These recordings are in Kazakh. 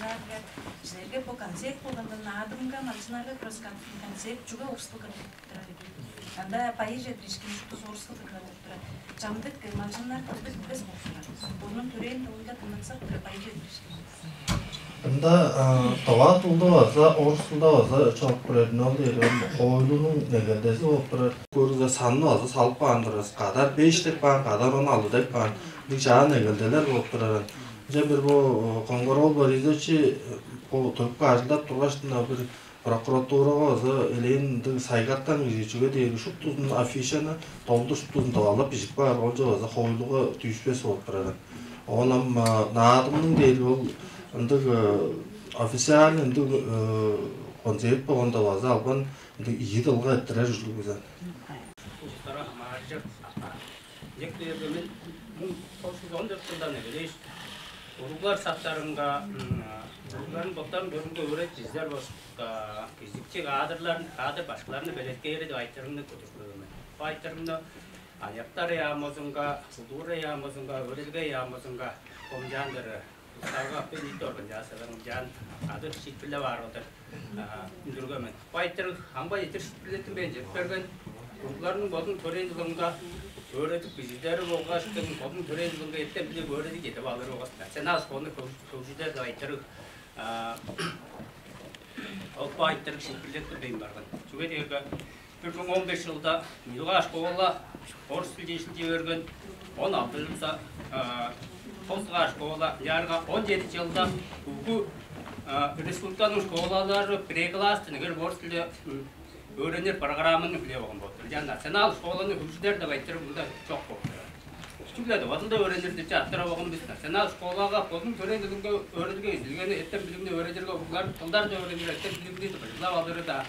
Италия, жерге по концерт болғанда надымға малчынарға кросс-концерт juga орыстық тұрады. Анда поэзия тришкен шутыз орыстық тұрады. Жамдық малчынlar тұрды біз болсынар. Оның түрен тауында тыңдатсақ тұры поэзия тришкен. Анда тава тылда баса, орыс тылда баса чалып көретін алды ерген қойылының негелдесі болып тұрады. Көрігі санны баса салып қандырыз. Қадар 5 деп баған, қадар 16 деп баған. Бұл жаңа негелделер болып тұрады. Бір бұл Қоңғырол Борисовичи бұл түріпқа ажылдап тұрғаштында бір прокуратураға баса елейін сайғаттан үйретшіге дейін шұп тұзын афишаны толды шұп тұзын тавалап жіп бар. Ол жа баса қойылығы түйіспес болып тұрады. Оғанам наадымның дейін ол официальный концерт болғанда база алған ие жылға әттірі жүргізген. Uruglar satlarında, urugların bottan bölümde öğret dizler başka, fizikçi adır başkalarını belediye yeri de ayetlerinde götürüyorum. Bu ayetlerinde ayaklar yağmazınga, sudur yağmazınga, öğretge yağmazınga, komcanları, Sarga pedi organizasyonlar jan adır şekilde var odur. Indurgamen. Bu ayetler hamba yetir şekilletin bence. Bergen urugların botun törenizlığında öğretip bizleri olgaşken botun törenizlığında etten bile öğretip gidip alır olgasın. Sen az konu kövcüler de ayetler o ayetler şekilletin beyin bargan. Çünkü diyorlar 15 yılda Milgaş Kovala Orus Bilgeçliği örgün 16 yılda Tozgaş Kovala yarga 17 yılda bu Respublikanın şkolaları pre-klasını Orus Bilge öğrenir programını bile olgun oldu. Yani nasyonal şkolanın hücreler de baytırı bunda çok oldu. Çünkü de vatılda öğrenirdi çattıra olgun biz nasyonal şkolaga bugün törenildiğinde öğrenirge izilgeni etten bilimini öğrenirge bunlar tıllar da öğrenir etten bilimini de başına alırı da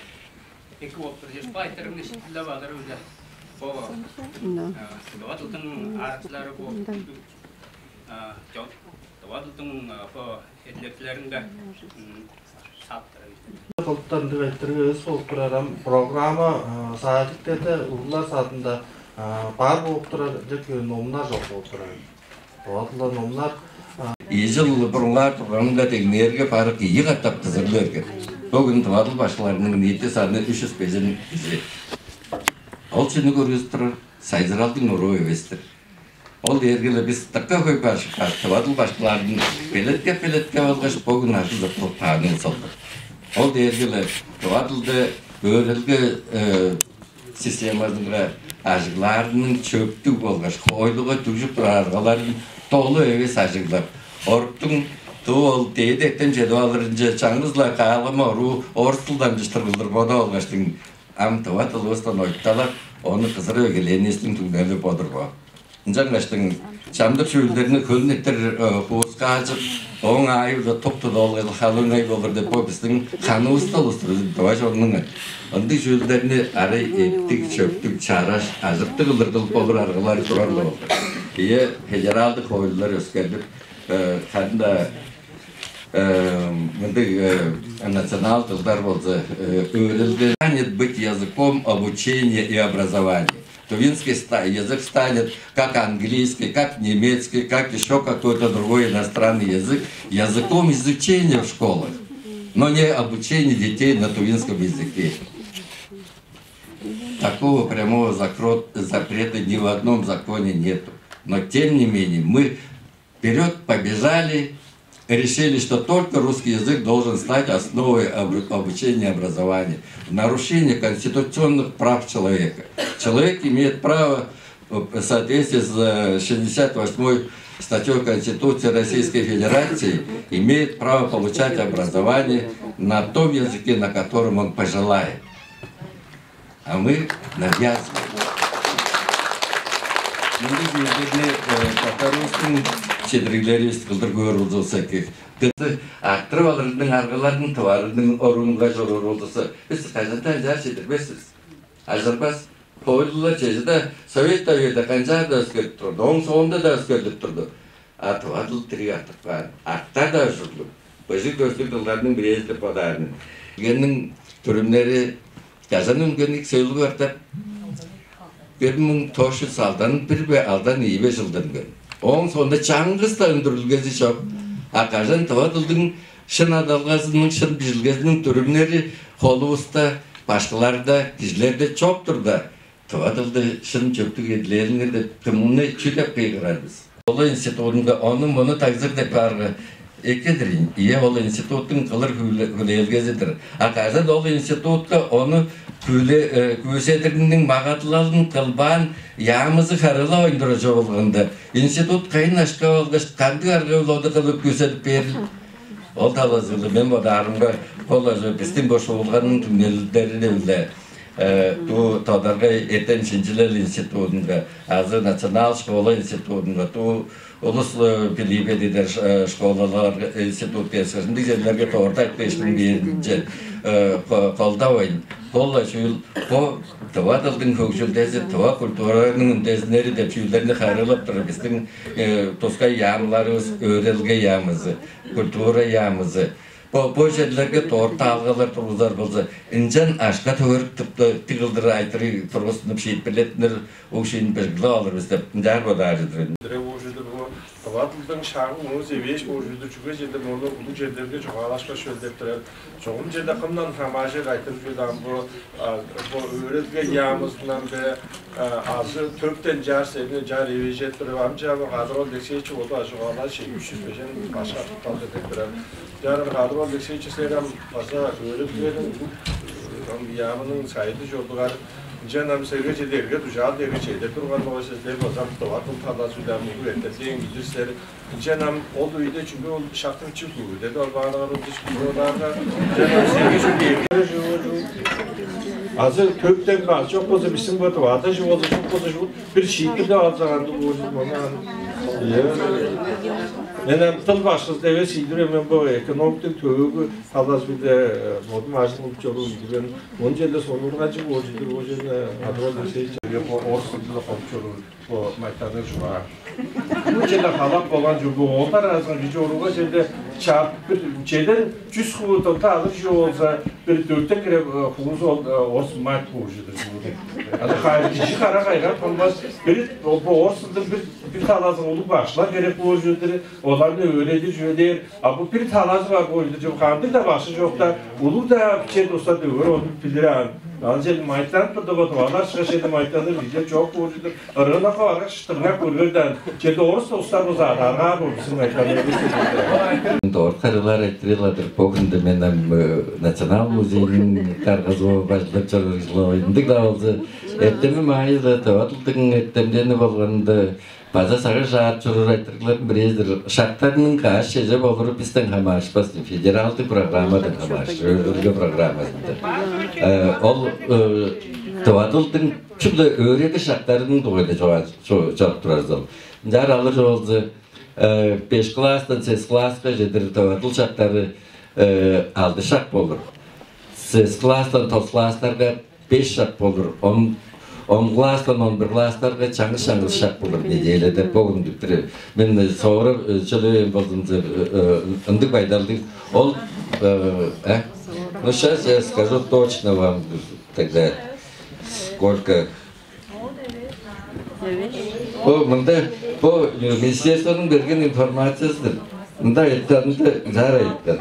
iki oturacağız. Baytırımın şekilde alırı öyle. Vatıltın araçları bu Vatıltın hedeflerinde Kılıktan direktörü soğuk durarım. Programa saatliklerde urgular saatinde bar boğup duracak nomlar жоқ boğup durarım. Vatılda nomlar Ежыл бұрынға тұрғанында тегінерге парық ие қаттап қызырлерге. Бүгін Тывадыл башыларының ниеті саны 300 пезен жүзе. Ол чыны көргіз тұрыр, сайзыралдың ұру өвестір. Ол ергілі біз таққа қой башыққа Тывадыл башыларының пелетке алғаш бүгін аты зұртылып тағының солды. Ол ергілі Тывадылды өрілгі системасының ажығыларының чөпті болғаш қойлығы түгжіп тұрарғаларын толы өвес ажығылар. Орықтың туол дейдектен жеді алырынжа чаңызла қағылыма ұру орыстылдан жүштіргілдір бода олғаштың амтыва тылыстан ойтталар, оны қызыры өгеленестің түгнелі бодыр ба. Жаңғаштың чамдық шөлдеріні көлінеттер қуысқа ажып, оң айылда тоқты долғыл қалың ай болыр деп біздің қаны ұстал-ұстыр дұваш орныңы. Онды шөлдеріні арай ептік, шөптік, чараш, ажыптық ұлырдыл болыр арғылары тұрарлы болды. Ие федералды қойылар өскердіп, қанда национал тылдар болса, өрілді. Станет быть языком обучения и образования. Тувинский язык станет как английский, как немецкий, как еще какой-то другой иностранный язык, языком изучения в школах, но не обучения детей на тувинском языке. Такого прямого запрета ни в одном законе нету. Но тем не менее мы вперед побежали, решили, что только русский язык должен стать основой обучения и образования. В нарушение конституционных прав человека. Человек имеет право в соответствии с 68 статьей Конституции Российской Федерации, имеет право получать образование на том языке, на котором он пожелает. А мы навязываем. Шедіргілері қылдыр көрілді олса кек. Ақтырып алырдың арғылардың тұварының орынға жорыр олдысы. Біз қайзантан жар шедірбесіз. Ажырбас қойылылар жезіде Совет Советі қанжарда өскеріп тұрды, оң соғында да өскеріліп тұрды. Атывадыл тірі артық бар, ақтар да жүрді. Бұжы көзлік жылдардың бірезді подарының. Геннің түрімлері жазан үнгенік сөйлігі артап 1900 салдан бір алдан ебе жылдан көн. Оң сонда чаңғыз да өндірілгесі жоқ. Ақажан Тывадылдың шын адалғазының, шын білгезінің түрімнері қолы ұста, башқыларда, кізлерде çok тұрда. Тұвадылды шын чөптік еділеріңерді кіміне чүдеп қиғырарбыз. Ол институтынға оның мұны тағзыр деп барға екедірін. Ие ол институттың қылыр хүлелгезідір. Ақазад ол институтқа оны күсетірінің мағатылалын қылбан яғымызы қарыла ойындыра жоғылғанда. Институт қайын ашқа олғыш қанды арғылауды қылып күсетіп беріл. Ол талазылы мен бодарымға қола жоқ. Біздің бош олғанның түнелдері де үлі. Ту тодарға ертен шинчилер институтынға, азы национал школа институтынға, ту улус билибе дедер школалар институт персерінде жерлерге тортай пештің берінше қолда ойын. Қола шүйіл, тұва дылдың көкшілдесі, тұва культураның үндесінері деп шүйілдеріне қарылып тұры біздің тосқа ямыларымыз, өрелге ямызы, культура ямызы. Bu yerlerge torta algılar turuzlar bolsa, incan aşka tövürük tıgıldırı aytırı turgusunu şeyit biletler o şeyin belgili alır bizde. Jar bodarıdır. Tavadıldan şağın onu seviyeş ojudu çünkü jerde onu ulu yerlerge çoğalaşma şöldeptirer. Çoğum jerde kımdan hamaje aytırıp jodan bu öğretge yağımızdan ve azı tökten jar sevini jar evejettirir. Amca bu kadrol dekseyçi oldu aşıqalar şey 305'in başka tutaldı ettirer. Yarın kadrol dekseyçi seyrem fazla öğretgenin yağımının sayıdı jordular. Canım sevgili derge tujal derge şeyde turgan boğazlar bozam tovatın talasıyla mıgı ettiğin güdüsleri canım oldu ide çünkü o şaktın çıkıyor dedi orbanların dışkılarında canım sevgili derge azı kökten var çok bozu bizim bu tuvata şu oldu çok bozu bir şekilde alacağındı bu zaman Benim tıl başsız deve sildiremem bu ekonomik tövbe talas bir de modun açtım uçuyor gibi onun için sonurgacı bu yüzden adrol şey bu ortada konuşuyor bu mekanda şu var. Bu için halak olan bu onlar arasında bir oruga şeyde çarp bir şeyden 100 kutu alır şu olsa bir dörtte kere kuvuz ors mat kuvucudur bu. Adı hayırcı kara kaygan olmaz bir bu orsunda bir talasın olup başlar gerek kuvucudur. Onlar da öğredir, şöyle bu bir talazı var koyucu kandı da başı yok da olur da şey dosta diyor onu bilir. Ancak maytan da var şaşırdı maytanı bize çok koyucudur. Arına kadar şıtırnak koyuyordan. Şey doğrusu dostlar o zaten var bizim maytanı. Doğru karılar ettiriyorlardır. Bugün de benim National Müziğinin kargazı başlık çalışmalarında da oldu. Ettemim hayırlı tavatlıktın ettemlerini bolğanda Baza sağı şahat çorur ettiriklerin bireyizdir. Şartlarının kaç şeyce olur bizden hamaş basın. Federaldi programıdır hamaş. Örgü programıdır. Ol tavatlıktın çünkü öğreti şartlarının doğru çok durarız ol. Jar alır oldu. 5 klasdan 8 klasga jedir tavatıl şartları aldı şart olur. 8 klasdan 9 klaslarga 5 şart olur. 10 klasdan 11 klaslarga çаңғы şart olur. Nedeyle de bugün düktürü. Ben sonra çölüyüm bozdumca ındık baydaldık. Ol, ну сейчас я скажу точно вам тогда сколько. Bu Ministersonun bergen informasyasıdır. Bunda aytlarında zar aytlar.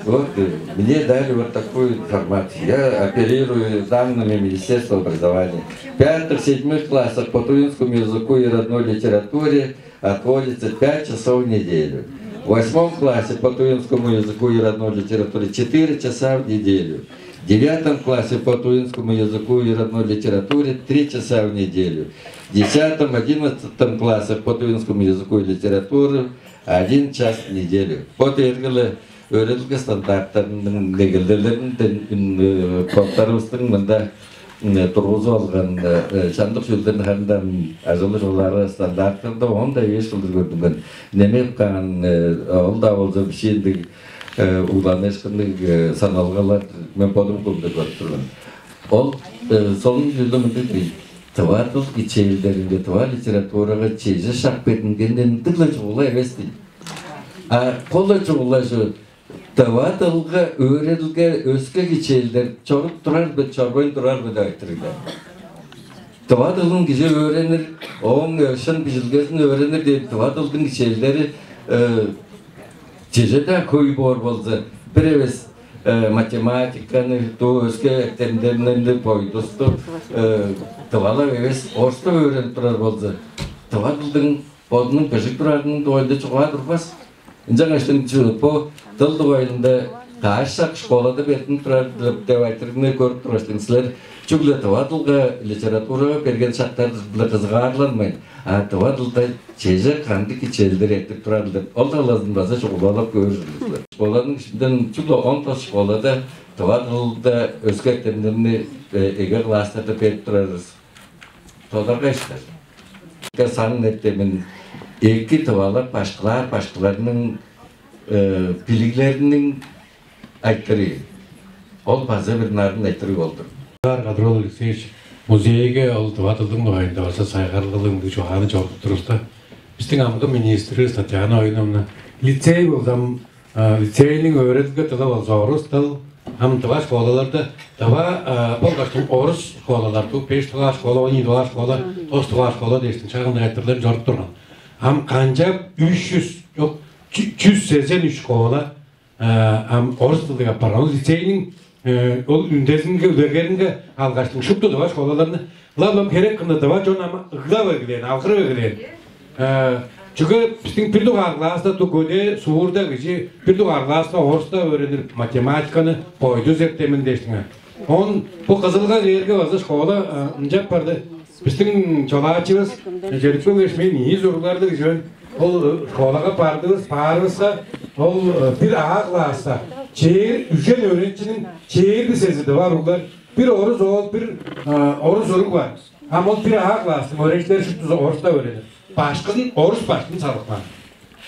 Вот, мне дали вот такую информацию. Я оперирую данными Министерства образования. В 5-7 классах по туинскому языку и родной литературе отводится 5 часов в неделю. В 8 классе по туинскому языку и родной литературе 4 часа в неделю. В 9 классе по туинскому языку и родной литературе 3 часа в неделю. В 10-11 классах по туинскому языку и литературе 1 час в неделю. Вот öğretilge standartlarının negellerinden koptarımızın mında turguzu olgan şandıq şölden hem azılı jolları standartlarda onu da 5 yıldır gördüm ben. Neme kan olda olsa bir şeydi ulanışkınlık sanalgalar men podum kulda gördüm. Ol son yılımında değil. Tavatıl içerilerinde tavat literaturaga çeşe şak betingen tıkla çoğula evesti. Kolla çoğula şu Tava tılga öğretilge özge geçelder çorup durar be çorboyun durar be daytırlar. Tava tılın gece öğrenir, oğun yaşın bizilgesini öğrenir diye tava tılgın geçelleri cezede koyu bor boldu. Bir eves matematikanı, to özge ektemlerinden boydustu. Tavalar eves orsta öğrenip durar boldu. Tava tılgın bodunun peşik durardığının doyda çoğa durmaz. İnsan açtığın için bu dıl dolayında karşısak şkolada bertin turar dep aytırgını görüp turasınızlar. Çünkü tavadılga literaturaga bergen şartlar bilen kızıgarlanmayın. Tavadılda çeje kandy keçelder etip turarlar. Ol da lazım basa şokolap görürsünüzler. Şkolanın içinden çünkü 10 ta şkolada tavadılda özge temlerini eger klaslarda berip turarız. Todarga işler. Sanın ettemin iki tavalar başkalarının biliklerinin aytırı. Ol bazı bir narın aytırı oldu. Kadrol Alexeyevich muzeyge ol tıvatılдың dolayında olsa saygarlılığın bu çoğanı çoğup durursa bizden amgı ministri Tatyana Oyunovna lisey olsam liseyinin öğretilge tılı olsa orus tıl ham tıva şkolalarda tıva bolgaçtın orus şkolalar bu 5 tıva şkola 17 tıva şkola 9 tıva şkola deştin çağında aytırlar joruk durgan ham kanca 300 yok 183 şkola ham orus tılı yaparan liseyinin ol ündesinde ödergeringe algaçtın şuptu da şkolalarını lalım gerek kında da jon ama ıgla gilen alqırı gilen çünkü bizim bir doğar klasta tugode suurda gece bir doğar klasta orsta öğrenir matematikаны koydu zertemindestin on bu kızılga yerge vazı şkola ıncak vardı bizim çolaçımız jerikpen resmi niye zorlardı jön ol şkolaga bardığız ol bir ağa klasta şehir üçen öğrencinin şehir bir sesi var onlar bir oruz oğul bir oruz oruk var ama o bir ağa klasta öğrenciler şu tuzu orsta öğrenir başkın oruz başkın salıkman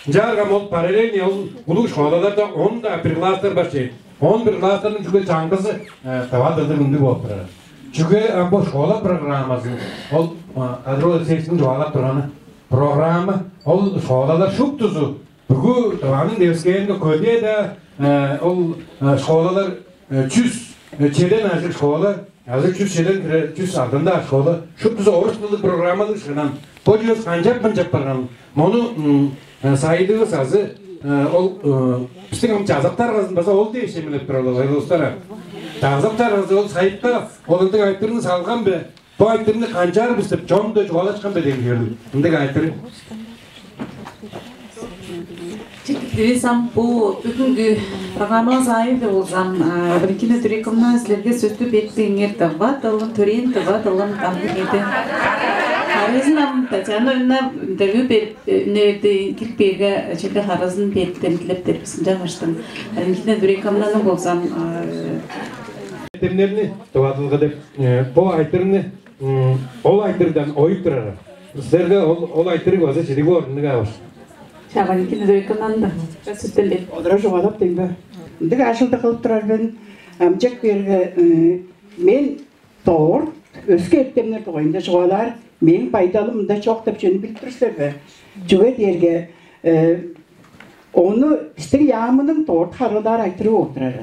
jargam ol paralel ne ol bulu şkolalarda 10 da bir klaslar başlayır 11 klasların çünkü çankısı tavadılığında bu operar çünkü bu şkola programı ol kadrol seçkin çoğalap duranı programı ol şkolalar şup tuzu bu tavanın devskeyinde ködiye de ol şkolalar 100 çeden azıcık şkola azıcık 100 çeden 100 altında şkola şup tuzu oruç tuzu programı dışından Podyos kancap program. Onu sayıdığız azı ol bizim çazaklar arasında ol diye şeyler yapıyorlar dostlar. Çazaklar arasında ol sayıda olanda ayıplarını salgan be. Bu ayıplarını kancar biz de çomda çuvala çıkan be diyorum. Bunda ayıpları. Çektiysem bu bugünkü programın sahibi olsam birinci türekomdan sizlerge sözlü bettiğiniz tava dalın tören tava dalın kamyoneti. Harazın Tatyana önüne interview nerede kirpege çekte harazın bettem dilep tepsinde başladım. Birinci türekomdan olsam Temlerini tavadılga dep bu aytırını ol aytırdan oyup durar. Sizlerge ol aytırı vazı çedi bu ornunda var. Şaban ikinci türekomdan da sütten bet. Odra joğalap deybe. Dik aşılda kılıp durar ben amcak berge men doğur özge ettemler toyunda joğalar men paydalım da çok dep jeni bildirişler be. Jüge derge onu istir yağmının doğur harılar aytırı oturar.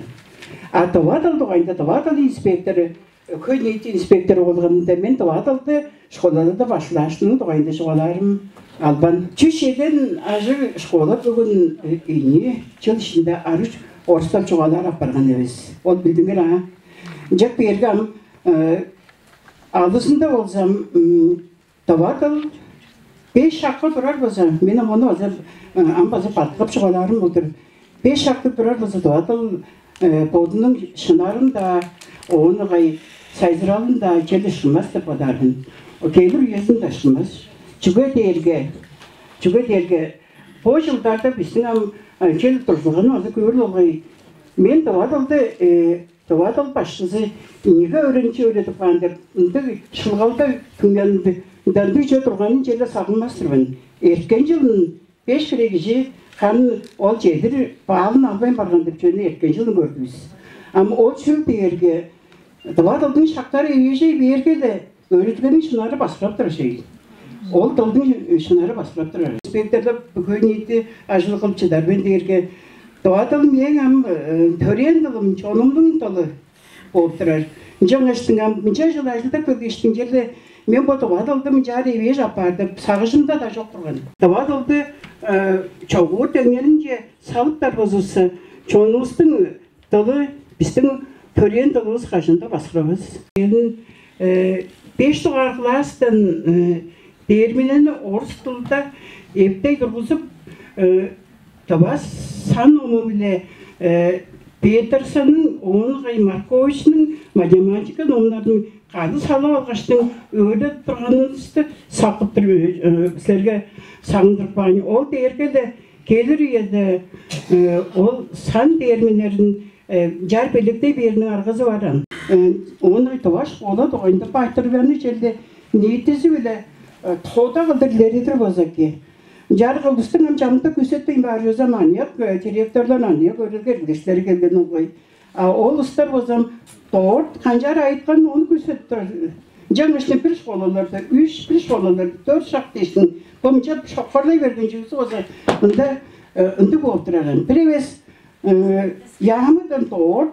Tavadal toyunda tavadal inspektörü köyneyt inspektörü olğanında men tavadalda şkolada da başlaştığını toyunda joğalarım Alban Çüşeden ajı şkola bugün ini çalışında arış orta çoğalar apargan eves. Ol bildiğin ha. Jack bergam aldısında olsam tavadal 5 hakkı durar bolsam benim onu olsam ambazı patlap çoğalarım olur. 5 hakkı durar bolsa tavadal bodunun şınarın da onu gay sayzıralın da gelişmez de padarın. O gelir yüzün taşımaz. Çünkü derge bu yıllarda bizim gelip durduğunu azı görüyorlar. Men tavadal başlısı niye öğrenci öğretip andır. Şılgalda tüngelinde dandıyca durğanın jelle sağılmazdır ben. Erken yılın 5 kireci kan ol jedir bağın albayın bargan dep jönü erken yılın gördüz. Ama o çöl derge tavadalın şakları eviyece bir erge de öğretmenin şunları basıraptır şey. Ol daldım şunları basıp durar. İnspektörler köyneydi ajlı kılıp çıdar. Ben derge Doğadalım yeğen tören dalım çonumdun dalı oldurar. Жаңаштың мынча жыл ажылдап келгештің жерде мен бұл Doğadalды мынча реве жапарды, сағышында да жоқ тұрған. Doğadalды çoğu döngerince salıplar bozulsa, çoğunluğun dalı bizim tören dalımız karşında basırımız. 5 doğarlıqlasdan değirmenini orus dılda evde durguzup Tabas san onu bile Peterson'ın, Onğay Markovich'nin matematika onların qadı salı alğaçtın öyle тұрғаныңызды сақып тұрып сіздерге сағындырып баны. Ол дерге де келір еді, ол сан терминерін жар белікте берінің арғызы баран. Оны айтуаш, ола доғайында байтырып әні жерде ниеттесі біле тоғда қылдырлері тұрып өзеке. Жар қылдыстың жамында көсеттейін бар өзім анияқ, директорлар анияқ өрілгергештері келген оғай. Ол ұстар өзім Doğru, kancar ayıtkan onu gösterdi. Canmışın bir şkolalarda, 3 bir şkolalarda, 4 şakteştin. Komca şoklarla verdiğince o zaman ındı boğdurarım. Preves yağmadan doğru,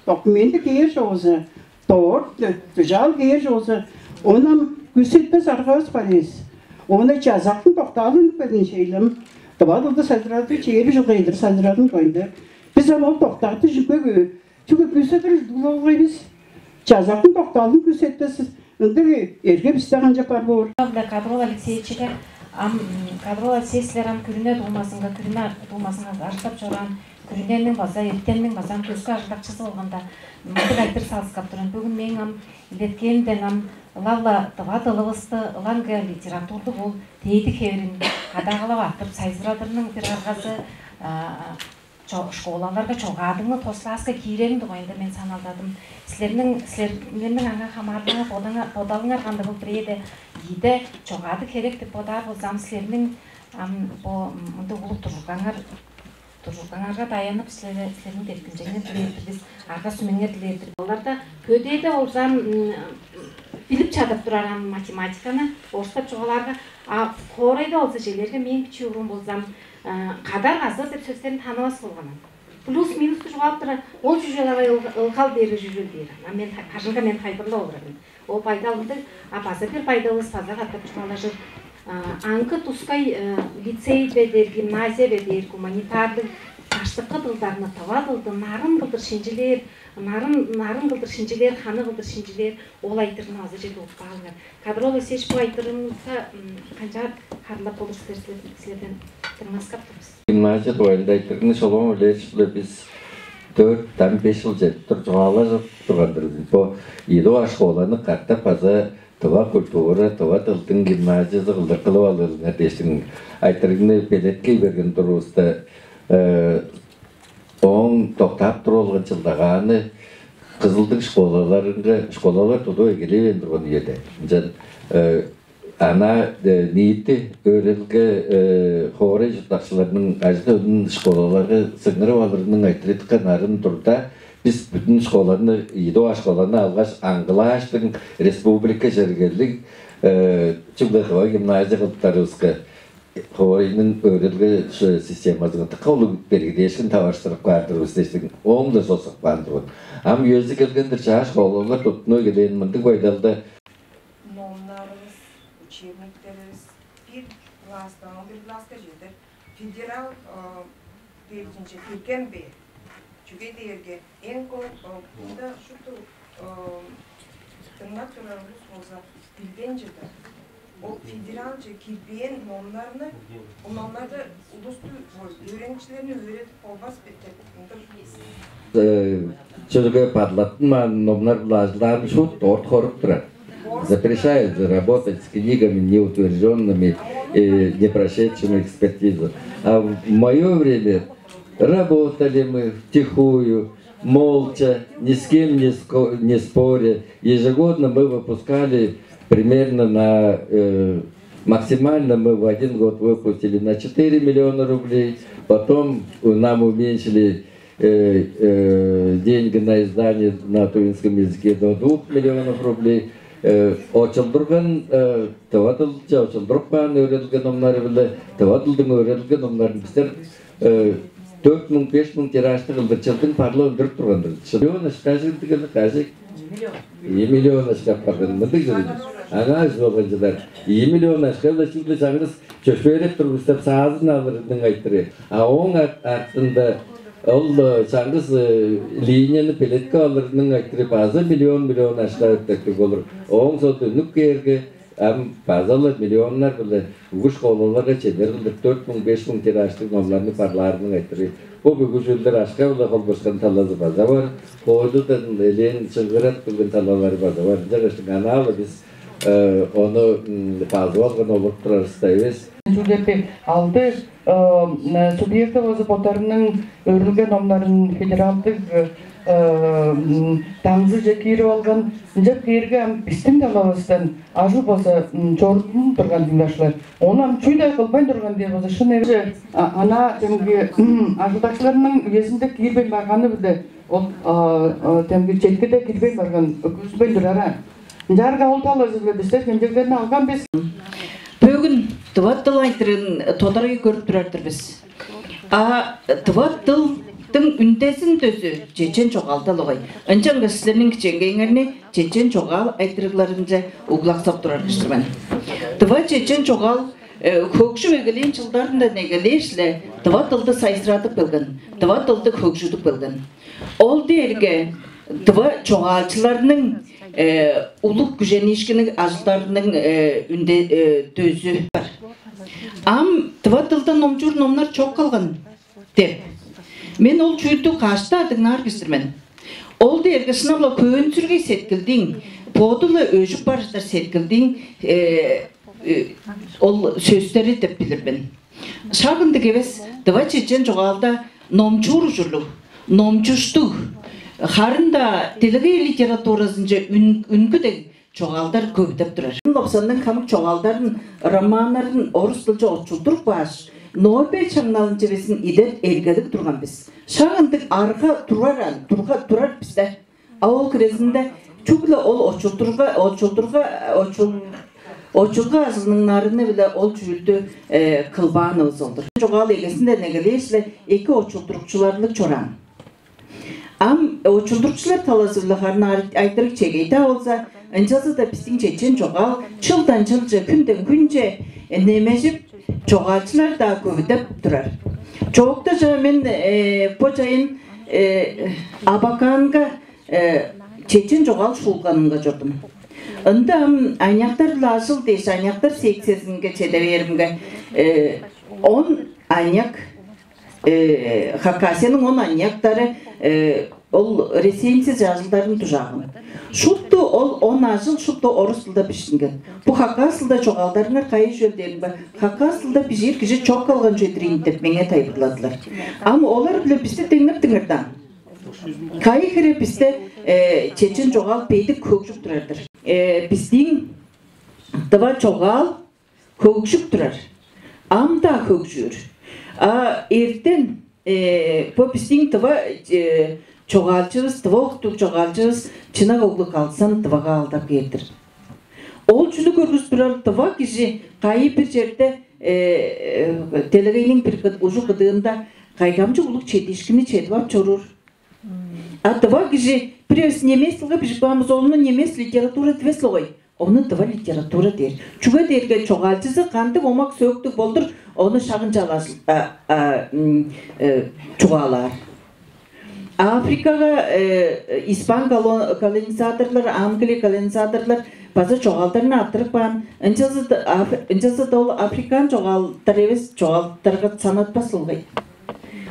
dokumenti geyiş olsa, doğru, tücal geyiş olsa, ondan göstermez arkadaş varız. Ona cazakın doktalın bedin şeylem. Tabada da sadratı çeyri şokaydır, sadratın koydu. Biz ama o doktadı çünkü gösteririz, biz cazakın doktalın gösterisiz. Indi erge bizde kanca par bor. Kadrol Alексеевичке kadrol Alексеевичлерам күріне толмасыңа арықтап жоран, күріненің база, ертеннің базан көзгі ажылдақшысы болғанда мұндық айтыр салысқап тұрын. Бүгін мен илеткенден лавла Doğadalыбызды ланга литературды бол дейді хеврин қадағалап аттып сайзырадырының бір арғасы школаларға çoğadыңы тосласқа кейреңді қойында мен саналдадым. Сілерінің аңа қамардыңы подалыңар қанды бұл біреді еді çoğadı керек деп подар болсам сілерінің мұнды ұлы тұрғанарға даянып сілерінің деркінжеңе тілердіріз, арқа сүменге тілердір. Оларда көдейді олжан біліп чадып тұрарам математиканы, орыстап çoğаларға. Қорайды олса желерге мен кіші ұрын болсам, қадар ғазы деп сөздерін танымас болғанын. Плюс минусты жоғалып тұрар, ол жүжелавай ұлғал бері жүжел дейір. Қажынға мен қайбырлы олырын. Ол пайдалыды, база бір пайдалыз фаза қаттап жоғала жүр. Аңқы тұскай лицей бедер, гимназия бедер, гуманитардың аштықы дылдарына Doğadalды нарын қылдыр шенжелер, нарын қылдыр шенжелер, қаны қылдыр шенжелер, ол айтырын азы жерді ұлып бағылар. Kadrol Alексеевич бұл айтырыңызға қанша қарылап болыр сілерден тұрмас қаптырмыз. Gimnaziya doğayında айтырыңыз солон өлешілі біз 4-5 жыл жетіп тұр, жоғала жып тұрғандырыз. Бұл еду ашқоланы қатта паза Тыва культура, Doğadalдың гимназиясы қылдыр қылып алырыңар дештің. Айтырыңны пелеткей берген тұрғызды. Оң тоқтап тұрылған жылдағаны Қызылдың школалар тұды өгеле ендірген еді. Ана ниеті өрелгі қоғырай жұттақшыларының ажды өдің школаларға сыңырып алырының айтыретіқан арын тұрда біз бүтін школаны, еду ашколаны алғаш Аңғылаштың республика жергерлік Чүгдақыва гимназия қылыптарызғы қоғырайның өрелгі системасыға қаулы бергедешін таваштырып қардырыз дештің. Оң да сосық бандырын. Ам өзі келгендір жаш қоғылар тұтыну келен мұндық байдалды. Normlarımız, учебниктерimiz bir klasқа жетір. Федерал deyilcince Türken Bey. Çünkü derge en көп burada şu tırnak turlarımız olsa bilgen жетір. O federalca kirbeyen normlarını, o normlarda uluslu öğrencilerini öğretip olmaz Çocuk'a patlattın mı normlar lazlarını şu dört korup durar. Запрещает работать с книгами неутвержденными, не прошедшими экспертизу. А в мое время работали мы втихую, молча, ни с кем не споря. Ежегодно мы выпускали примерно на максимально мы в один год выпустили на 4 миллиона рублей, потом нам уменьшили деньги на издание на тувинском языке до 2 миллионов рублей. Очылдырған Doğadalча очылдырып баған өрелген омлары білі, Doğadalдың өрелген омларын біздер 4000-5000 tiraşlı kıldırçıldın parla öldürüp turgandır. Milyon aşkası tıkını kaşık 2 milyon aşkap bakın. Mındık jürüdü. Ana izloğancılar. 2 milyon aşkap da şimdi çağırız çöşverip turgustap sağızın alırının aytırı. Onun artında ol çağırız linyanı peletka alırının aytırı bazı milyon aşkap ötteklik olur. Onun sotu nükkerge bazılar milyonlar böyle uğuş kolalara çeder 4000-5000 tiraşlı nomlarını parlarının aytırı. Bu bugüzüldür aşka ula kolboskan talazı baza var. Koydu da eleğin çıngırat bugün talaları baza var. Cagaştık analı biz onu fazla olgan olup turarız da evet. Judepe aldı subjekti özü botarının örülgen omların federaldık tangzı jekiri olgan jep kerge pistin talavastan ажу болса чордун турган димдашылар онан чуйдай кылбай турган деп болса шын эже ана темги ажылдашыларынын уезинде кирбей барганы биле ол темги четкеде кирбей барган өкүзбей турара жарга олталы өзүлө бизде кенжелерин алган биз бүгүн тываттыл айтырын тодорой көрүп турардырбыз тываттылдын үнтесин төсү чечен чоғалталы ғой ынчан силердин киченгейиңерне чечен чоғал айтырыгларынча углаксап турарыштырман тыва чечен чоғал көкшү эгелен жылдарында негелешле тываттылды сайсыратып келген тываттылды көкшүтүп келген ол дерге тыва чоғалчыларынын улук күженишкинин ажылдарынын үнде төзү бар тываттылда номчур номнар чок калган деп мен ол чүйттү кашта адыңар кистирмен ол дерге сынабла көөн сүргей сеткилдиң подулы өжүп барыштар сеткилдиң ол сөздери деп билирмин шагындык эбес тыва чечен жогалда номчур ужурлук номчуштук харында тилге литературасынча үнкүдек чоғалдар көптеп турар. Лопсанның камык чоғалдарын, романларын орыс тілче отчулдуруп баш, Нобель чаңналын жебесін идеп элгедик турган биз. Шагындык арга турар бизде. Ауыл крезинде чугле ол очулга азыныңнарыны биле ол чүлдү кылбааныбыз болду. Чоғал эгесинде негелешле эки очулдурукчуларлык чоран. Очулдурукчулар таласырлыгарын айтырык чегейте болса, ынчасы да биздин чечен чоғал жылдан жылжы күндөн күнче немежип чоғалчылар да көбүдөп турар. Чоокта жана мен почайын Абаканга чечен чоғал шуулганынга жордум. Ында айняктар лажыл дейш, айняктар сексесинге чеде беримге 10 айняк Хакасиянын 10 айняктары ол ресейнсиз жазылдарын тужагын. Шутты ол 10 ажыл шутты орус тылда пишинген. Бу хакас тылда чоғалдарыңар кайы жөлдерин бар. Хакас тылда пишир киши чок калган жөйдирин деп меңе тайбырладылар. Ама олар биле бизде теңнеп теңердан. Кайы хире бизде чечен чоғал пейдик көкшүп турардыр. Биздин тыва чоғал көкшүп турар. Амда көкшүр. Эртен по биздин тыва чоғалчыбыз, тыва окутук чоғалчыбыз чынак оглу калсан тывага алдап кетир. Ол чүнү көргүз турар тыва киши кайы бир жерде телегейнин бир ужу кыдыында кайгамчы улук четишкини четип чорур. Тыва киши бирөөс немес тилге бишпамыз олну немес литература дебес ғой. Оны тыва литература дер. Чуга дерге чоғалчысы кандык омак сөктүк болдур, оны шагын чугалар. Африкага испан колонизаторлар, Англия колонизаторлар база чоғалдарын аттырып баан. Инчасы да ол африкан чоғалдар эбес, чоғалдарга санатпас ылгай.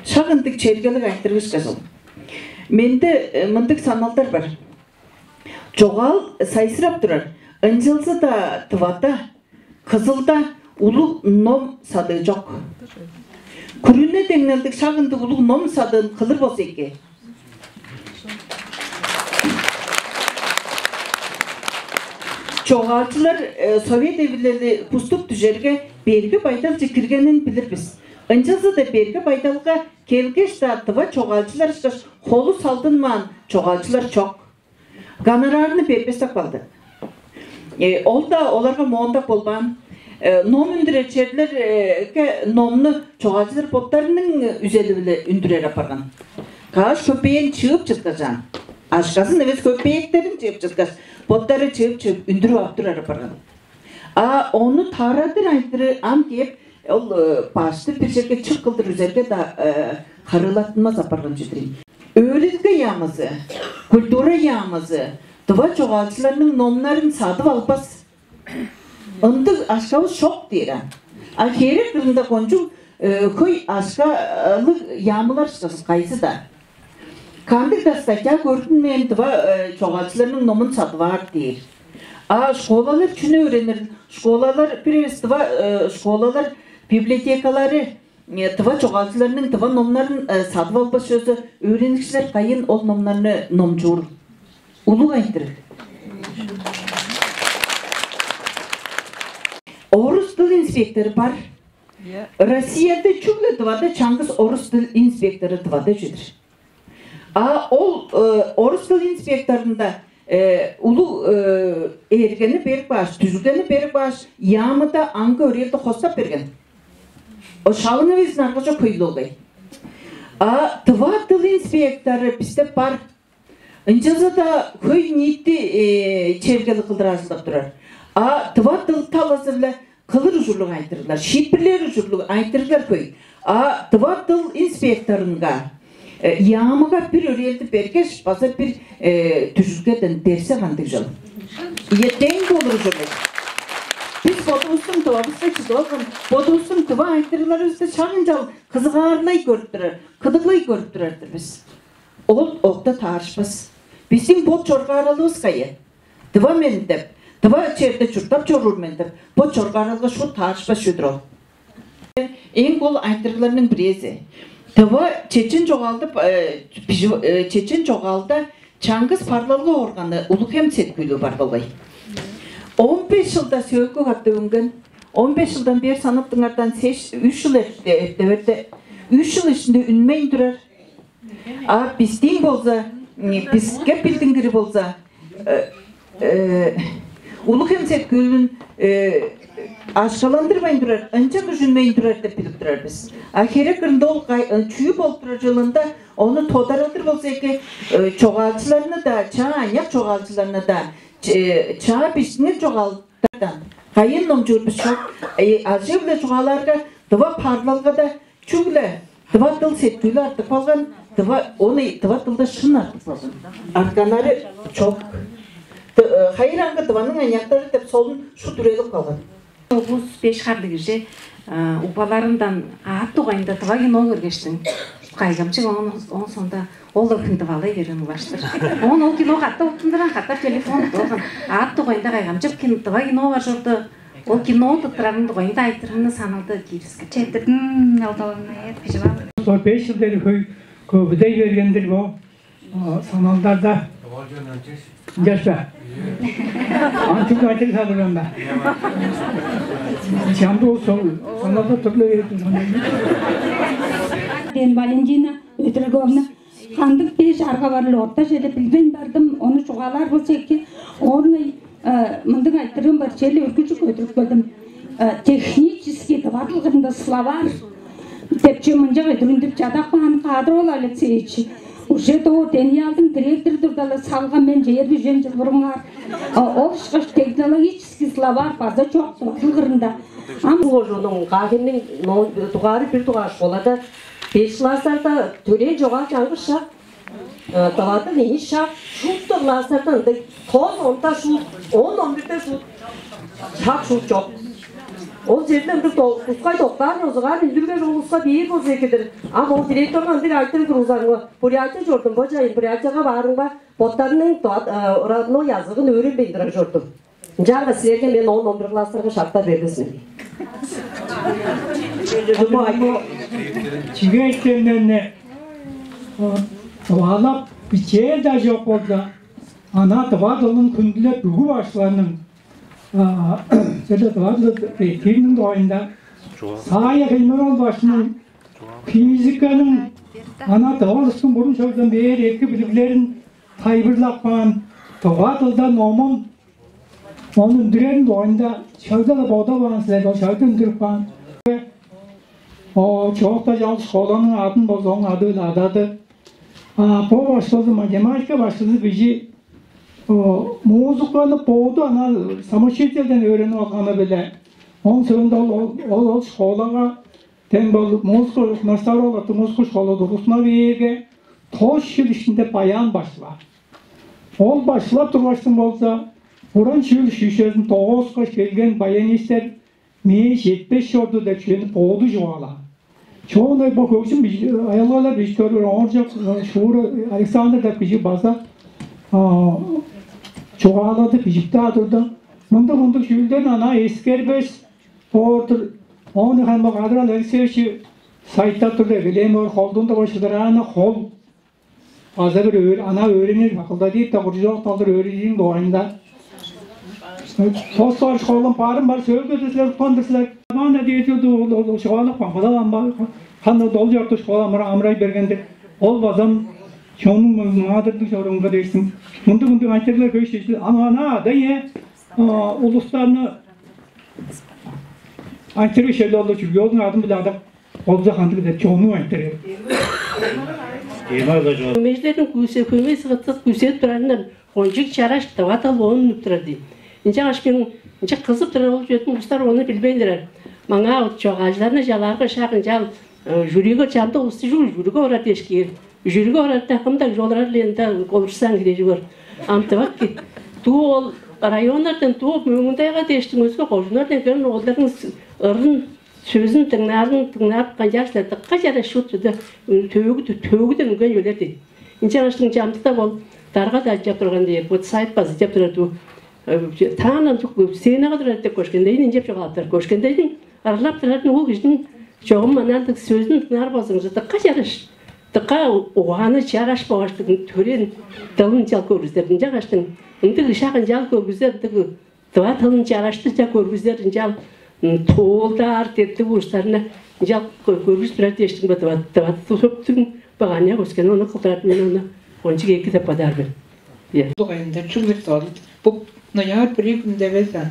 Шагындык чергелик айтыргыш казыл. Менде мындык саналдар бар. Чоғал сайсырап турар. Инчасы да тывата, кызылда улуу ном сады жок. Күрүнө теңнелдик шагындык улуу ном садын кылыр болсо эке. Чоғалчылар Совет эвилери пуступ түжерге берги байдалчы киргенин билирбиз. Ынчасы да берги байдалга келгеш да тыва чоғалчылар ишкаш колу салдынман чоғалчылар чок. Гонорарны бербестек калды. Ол да оларга моондак болбан. nom ündüreçerler nomnu çoğalcılar botlarının üzeri bile ündürer apargan. Kaş köpeğin çıgıp çıtkacan. Aşkasın evet köpeklerin çıgıp çıtkaş. Botları çıgıp ündürü aptırar apargan. Onu taradır aytırı am deyip başlı bir şekilde çıkıldır üzerinde da karılatmaz apargan cüdüreyim. Öğretge yağmazı, kultura yağmazı, dıva çoğalcılarının nomlarını sadıp alpaz. Ondı aşkavuz şok diyelim. Ahire kırında koncu köy aşkalı yağmılar çıkasız kayısı da. Kandık dastakya görünmeyen dıva çoğalcılarının nomun sadı var değil. Şkolalar şunu öğrenir. Şkolalar birisi dıva şkolalar bibliotekaları dıva çoğalcılarının dıva nomların sadı alpaz sözü öğrenikçiler kayın ol nomlarını nomcur. Ulu kayıttırır. Orus dil inspektörü var. Rossiyada çügle dıvada Çangız Orus dil inspektörü dıvada jüdür. Orus dil inspektöründe ulu ergeni berip baş, düzgeni berip baş, yağmıda angı örüyelde hostap bergen. O şalını bizin arkadaşa köylü olay. Dıva dil inspektörü bizde var. Incazı da köy niyeti çevgeli kıldırazılıp durar. Dıva dil talazırla kılır ucurluğu aytırırlar, şiitbirler ucurluğu aytırırlar köy. Dıva dil inspektörünga yağmıga bir öreldi bergeç, bazı bir tüzülgeden derse kandık canım. Yeteğin de olur ucurluğu. Biz bodumuzun dıvabızda çıdı olsun, bodumuzun dıva aytırırlar üstte çağınca kızıqarlay görüptürür, kıdıqlay görüptürürdür biz. Oqda tarışmaz. Bizim bod çorqaralığız kayı. Dıva mendep. Dıva çerde çurtap çorur mendep. Bod çorqaralığız şu tarışmaz şudur ol. En kol aytırılarının birisi. Dıva Çeçen çoğalda Çangız parlalığı organı ulu hem setkülü var olay. 15 yılda söylüğü hatta öngün. 15 yıldan beri sanıptığınlardan 3 yıl evde 3 yıl içinde ünmeyin durar. Bizden bolsa, bizge bildiğin gibi bolsa, ulu hemset gülün aşkalandırmayın durar, ancak üzülmeyin durar da bilip durar biz. Ahire kırında ol çüyüp olup duracağında onu todarıldır bolsa ki çoğalcılarını da, çağanyak çoğalcılarını da, çağ biçini çoğaltıdan, kayın nomcur biz çok, azı bile çoğalarga, dıva parlalığa da çügle, dıva dıl setkülü artık falan, onu dıva dılda şın artık falan. Arkanları çok. Hayır anga dıvanın ayakları da solun şu durelip kalın. 5 hardı gece ubalarından ağıp doğayında dıva gino görgeçtin. Kaygamçı onun sonunda ol da kün dıvalay veren ulaştır. Onun o kino katta otunduran katta telefon doğan ağıp doğayında kaygamçı dıva gino var jordu. O kino tutturarın doğayında aytırını sanıldı giriski. Çetirdim yaldalarına yetmişim. Son 5 yıl beri köbüde vergendir bu sanallarda. Geçme. Antik aytır salıyorum ben. Çamda o sanalda türlü verdim. Ben Valentina Ötürgovna kandık 5 arka varlı orta şeyde bilben verdim. Onu çoğalar bulsa ki onu mındık aytırım var şeyle ürkücük ötürüp koydum. Технически товарлығында словарь тепче мынжа өтүрүндүп жадак бааны кадыр олалы сейчи уже то Дениалдын директор турдалы салган мен 20 жыл бурун ол ишкаш технологический словарь база жок тылгырында амжонун кагенин тугары бир тугаш болада 5 класстарда төрен жогал жаңгы шак талатын ени шак шутту класстарда тоз онта шу 10-11 шу шак шу жок. O жерден bir Ускай тоқтан озыға билдирген жолуска бейір болса екедір. Ама ол директорға андыр айтыр тұрғызаңы. Бурятия жордым, бұл жайын Бурятияға барыңға боттарының родной язығын өйренбейдіра жордым. Жаңға сілерге мен 10-11 класстарға шарттар бердесін. Чиге айткенден тывалап биче да жок болду. Ана тывадылын күндүлөп бүгү башланын 제가 도와줘서 뒤는 도인다. 사회 개념을 başının fizikanın ana doğrusu bunun sözden bir iki bilgilerin taybırlakman doğadıldan onun Onun dürenin oyunda şöyle de boğda var size, o şöyle öndürüp var. O çok da canlı şkolanın adını boz, onun adıyla adadı. Bu başladı, matematika başladı, bizi muzuklarını boğdu, ana Samoşetel'den öğrenip alkanı bile. Onun sonunda o şkolana, muzuk nasıl oladı, muzuk şkolada Rusna verge, toş yıl içinde bayan başlar. Ol başlap durlaştım olsa, buran şöyle şişesini 9 kaç gelgen bayan ister, meş 75 yordu da şöyle boğdu juala. Çoğunay bakıyorsun, ayarlarla bir görüyor, oracak şuuru Alexander da bizi bazda çoğaladı, bizimde adırdı. Mındık şöyleden ana eskerbes, ordur, onu hem kadran Alexeyevçi sayıtta durdu, bileyim or holdunda başladır, ana hol. Fazla bir ana öğrenir, akılda deyip de kurcak taldır öğreneceğin doğayında. Toz var, şkolun parım var, söylediler, pandırsiler. Bana diyordu, şkola pampalan var. Kanı dolu yaptı şkola amray bergende. Ol bazam çoğunun mağdırdık sorunga dersin. Mındık ayetler köşesi. Ana da ye uluslarını ayetler şeyler oldu çünkü yolun adım bile adam olacak handır der çoğunun ayetleri. Meclerin kuyusu sıkıntı kuyusu duranlar oncuk çaraş tavatal onun nüktürdi. İnce aşkın ince kızıp duran olup yetmiş uluslar onu bilmeydiler. Bana çok ağaçlarına jalarga şakın jal jüriga çamda usti jüriga orat eşkir. Jüriga orat takımda yollar lenta olursan gidecek. Amtavak ki tu rayonlardan tu mündaya geçtin özgü koşunlardan görün onların ırın sözün tıngnap kancarslar da kaçara şuttu da tövgüden ülgen yölerdi. İnce aşkın çamda da bol darga da yaptırgan diye bu sayt bazı yaptırdı. Tanrım çok sene kadar ettik koşkendeyin ince bir kadar koşkendeyin aralap tarafın o gücün çoğun manaldık sözün tıngar basınca da kaç yarış da oğanı çaraş bağıştık tören dalın çal görüzler ince kaçtın indi ışakın çal görüzler dıva dalın çaraştı çal görüzler ince toğuldar tetti uçlarına ince görüz bir ateştin dıva tutup bağanya koşken onu kıldırar ben onu onca iki de padar ben. Doğayında çubuk daldı. Bu nayar birikimde vezan.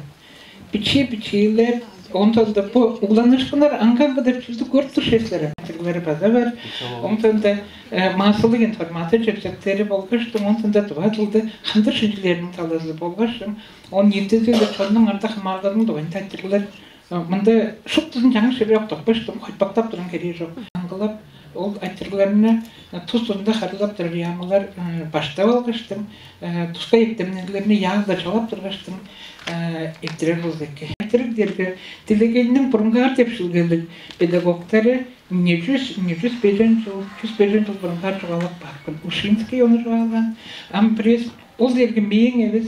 Biçiler ondan da bu ulanışlar ankan kadar çizdi kurtu şeyleri. Türkleri bazı var. Ondan da masalı informasyonu çekecekleri bolgaçtım. Ondan da tuvatıldı. Handır şeylerin talazı bolgaçtım. 17 yılda çoğunun artık mallarını da oynattırdılar. Bunda şuktuzun yanlış şey yok. Baştım koypaktap duran gereği yok. Angalap o aytırlarını tuzunda harılap duruyamalar başta bolgaçtım. Tuzka eklemlerini yağda çalap durgaçtım. Ettirer bozduk ki. Ettirer dergi dilegelinin burungar tepşilgeli pedagogları 100 yıl burungar çoğalap bakın. Uşinski onu çoğalan. Ampres o dergi meyin evet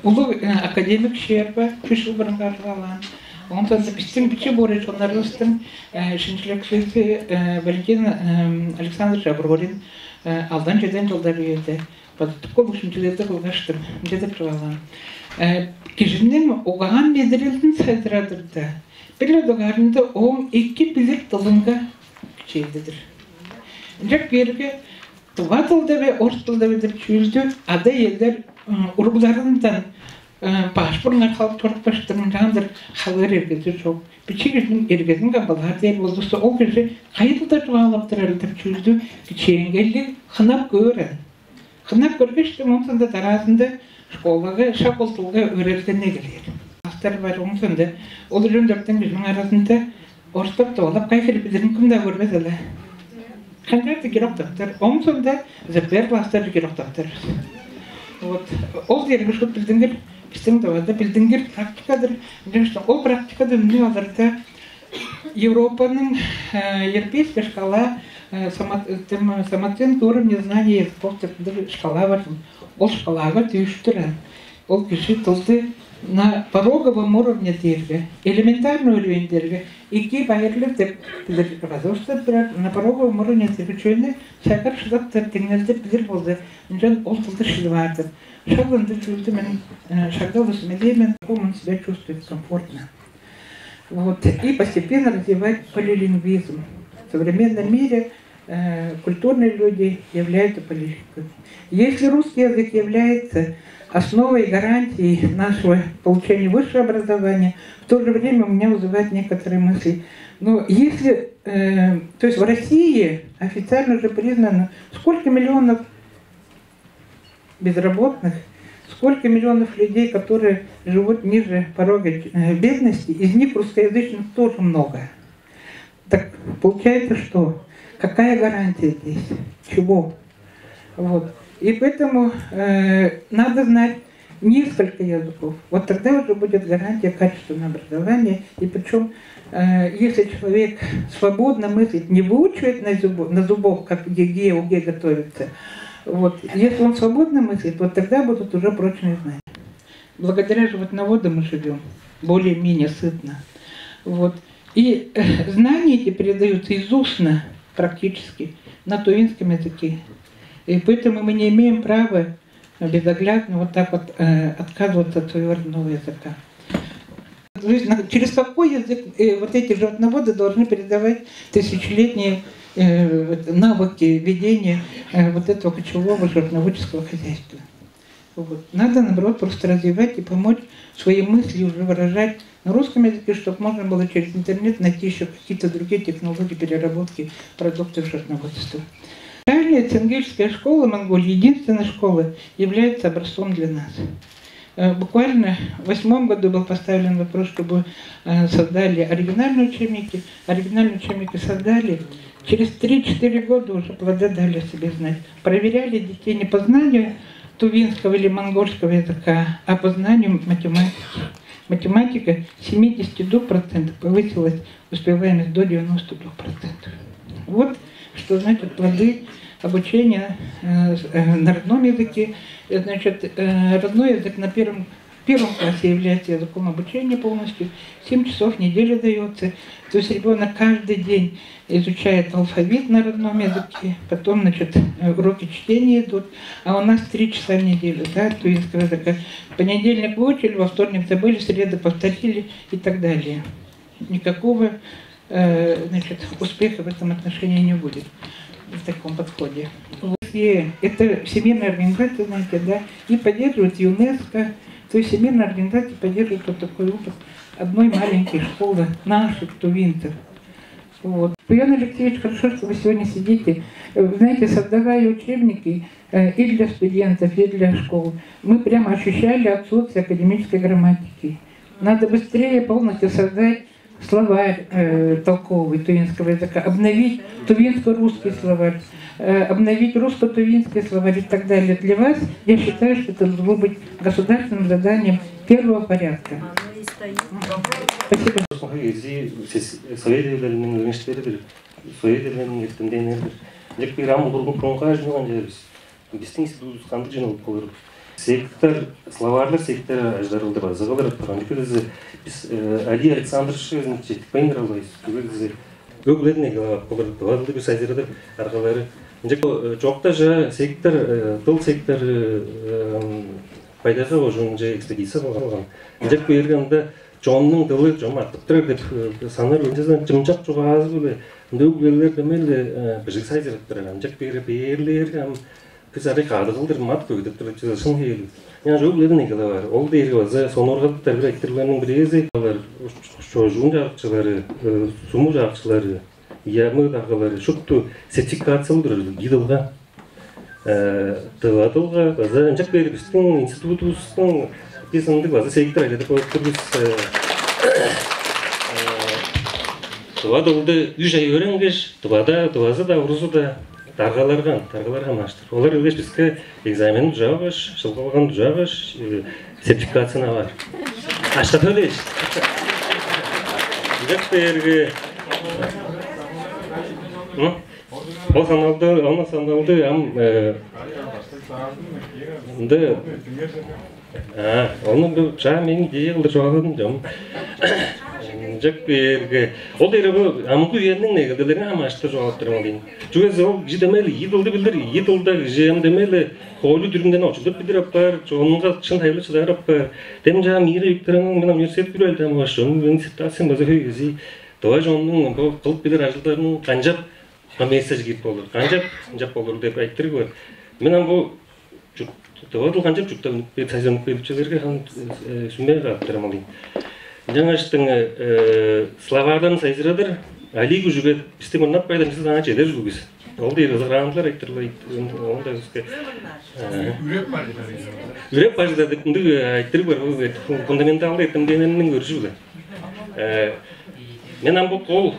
ulu akademik şerbe 3 yıl burungar çoğalan. Ondan da bizim biçi borç onları üstün şimdilik sözü Valentin Alexander Şabrolin aldan ceden yolda büyüdü. Batıkko bu şimdilerde kılgaçtım. Cedip çoğalan. Kişinin oğan bedirildiğin saydıradırdı. Bir doğarında 12 bilir dalınga şeydedir. Ancak bir Tuva dilde ve Ors dilde ve çüzdü adı yerler urgularından başvurunlar kalıp çorak başlarındandır haber ergesi çok. Biçiğinin ergesinin kabalar değil olursa o kişi kayıtlı da çoğalıptır elde çüzdü. Biçiğin geldi hınap gören. Hınap görmüştüm ondan da tarafında şkolaga, şakoltuğuga öğretkenine geliyor. Hastlar var ondan da olur 14'ten bizim arasında Ors'ta doğalap kayfeli bilirim kimde görmez öyle. Kanka da girok doktor. Ondan da zepler bastırır girok doktor. O diğer bir bildiğin bizim de vardı bildiğin praktikadır. İşte o praktikada ne olur da Европаның европейская шкала самоценка уровня знаний языков шкала бар. Ол шкалага түйіштірі. Ол кіші тұлды на пороговом уровне дергі, элементарный уровень дергі, екі байырлы деп білір разошты бірақ на пороговом уровне дергі чөйні шақыр шыдаптар теңелді білір болды. Жан ол тұлды шылы барды. Шағынды чөлді мен шағдалысы медеймен, он себя чувствует комфортно. Вот. И постепенно развивать полилингвизм. В современном мире культурные люди являются полилингвистами. Если русский язык является основой и гарантией нашего получения высшего образования, в то же время у меня вызывает некоторые мысли. Но если, то есть в России официально уже признано, сколько миллионов безработных, сколько миллионов людей, которые живут ниже порога бедности, из них русскоязычных тоже много. Так получается, что? Какая гарантия здесь? Чего? Вот. И поэтому надо знать несколько языков. Вот тогда уже будет гарантия качественного образования. И причем, если человек свободно мыслит, не выучивает на зубов, как ЕГЭ, УГЭ готовится, вот, если он свободно мыслит, вот тогда будут уже прочные знания. Благодаря животноводам мы живем более-менее сытно. Вот. И знания эти передаются из устно практически на тувинском языке. И поэтому мы не имеем права безоглядно вот так вот отказываться от своего родного языка. То есть, через какой язык вот эти животноводы должны передавать тысячелетние навыки ведения вот этого кочевого животноводческого хозяйства. Вот. Надо, наоборот, просто развивать и помочь свои мысли уже выражать на русском языке, чтобы можно было через интернет найти еще какие-то другие технологии переработки продуктов животноводства. Реальная Ценгельская школа Монголии, единственная школа, является образцом для нас. Буквально в 2008 году был поставлен вопрос, чтобы создали оригинальные учебники. Оригинальные учебники создали. Через 3-4 года уже плоды дали о себе знать. Проверяли детей не по знанию тувинского или монгольского языка, а по знанию математики. Математика 72% повысилась успеваемость до 92%. Вот что значит плоды обучения на родном языке. Значит, родной язык на первом классе является языком обучения полностью. 7 часов в неделю дается. То есть ребенок каждый день изучает алфавит на родном языке, потом, значит, уроки чтения идут, а у нас 3 часа в неделю, да, тувинского языка. В понедельник выучили, во вторник забыли, в среду повторили и так далее. Никакого, значит, успеха в этом отношении не будет в таком подходе. И это Всемирная организация, знаете, да, и поддерживает ЮНЕСКО, то есть Всемирная организация поддерживает вот такой опыт одной маленькой школы наших тувинцев. Вот. Ян Алексеевич, хорошо, что вы сегодня сидите. Вы знаете, создавая учебники и для студентов, и для школ, мы прямо ощущали отсутствие академической грамматики. Надо быстрее полностью создать словарь толковый тувинского языка, обновить тувинско-русский словарь, обновить русско-тувинский словарь и так далее. Для вас, я считаю, что это должно быть государственным заданием первого порядка. Спасибо. Сектор словарлы сектор аждарылды базыгылыр тұрандыкызы біз Али Александрович жетіп пайындыралайыз өгледіне қолырды бір сайдырды арқалары жоқта жа сектор тыл сектор пайдаға o'zun экспедиция болған жек бергенде жонның тылы жом артықтыр деп санар өндезден жымжақ жоға аз бөле өглелер демелі біжік сайдырып жек берлер Biz arayı kağıdıldır mat koyduk duruşu şun heyli. Yani çok leden ekle var. Ol değil var. Sonurga terbiye ektirlerinin birisi var. Çocuğun jarıkçıları, sumu jarıkçıları, yarmı dağları, şuttu sertifikatsiyalıdır gidilga. Tıvatılga, bazı ancak beri bizden institutumuzdan bizimdik bazı sektor ayda koyduk. Tıvatıldı 3 ay öğrengiş, tıvazı da uruzu da тарғаларға маштыр. Олар өлеш бізге экзамен жауғыш, жылғалған жауғыш, сертификацияна бар. Ашқа төлеш. Жақ берге. Ол саналды, оны жа мен дейілді жоғалдым жауым. Жак берге. Ол деребі амгу ернің негілділерін амашты жоғалып тұрмал дейін. Жүгесі ол жидемелі, еділді білдір, еділді жемдемелі қолы дүрімден очылдып білдір аппар, жоғынға шын тайылы шыдар аппар. Дем жа мейрі үктерінің мен университет көрелді амаш, жоғын университетасын базы өйгізі. Доға жоғының қылып білдір ажылдарының қанжап месседж кеп болыр. Қанжап болыр деп айттыр көр. Мен бұл Товатыл канча жүктөн сайзанып берүүчүлөргө хан сүмө каттырмалый. Жаңаштың словардан сайзырадыр алигу жүгөт бизде мынап пайдан сызгана жедер жүгүс. Ол дейр загранлар айтырлай. Онда бизге үреп бажда деп мынды айтырып бар. Фундаменталды этимдененин көрүшү. Мен амбу кол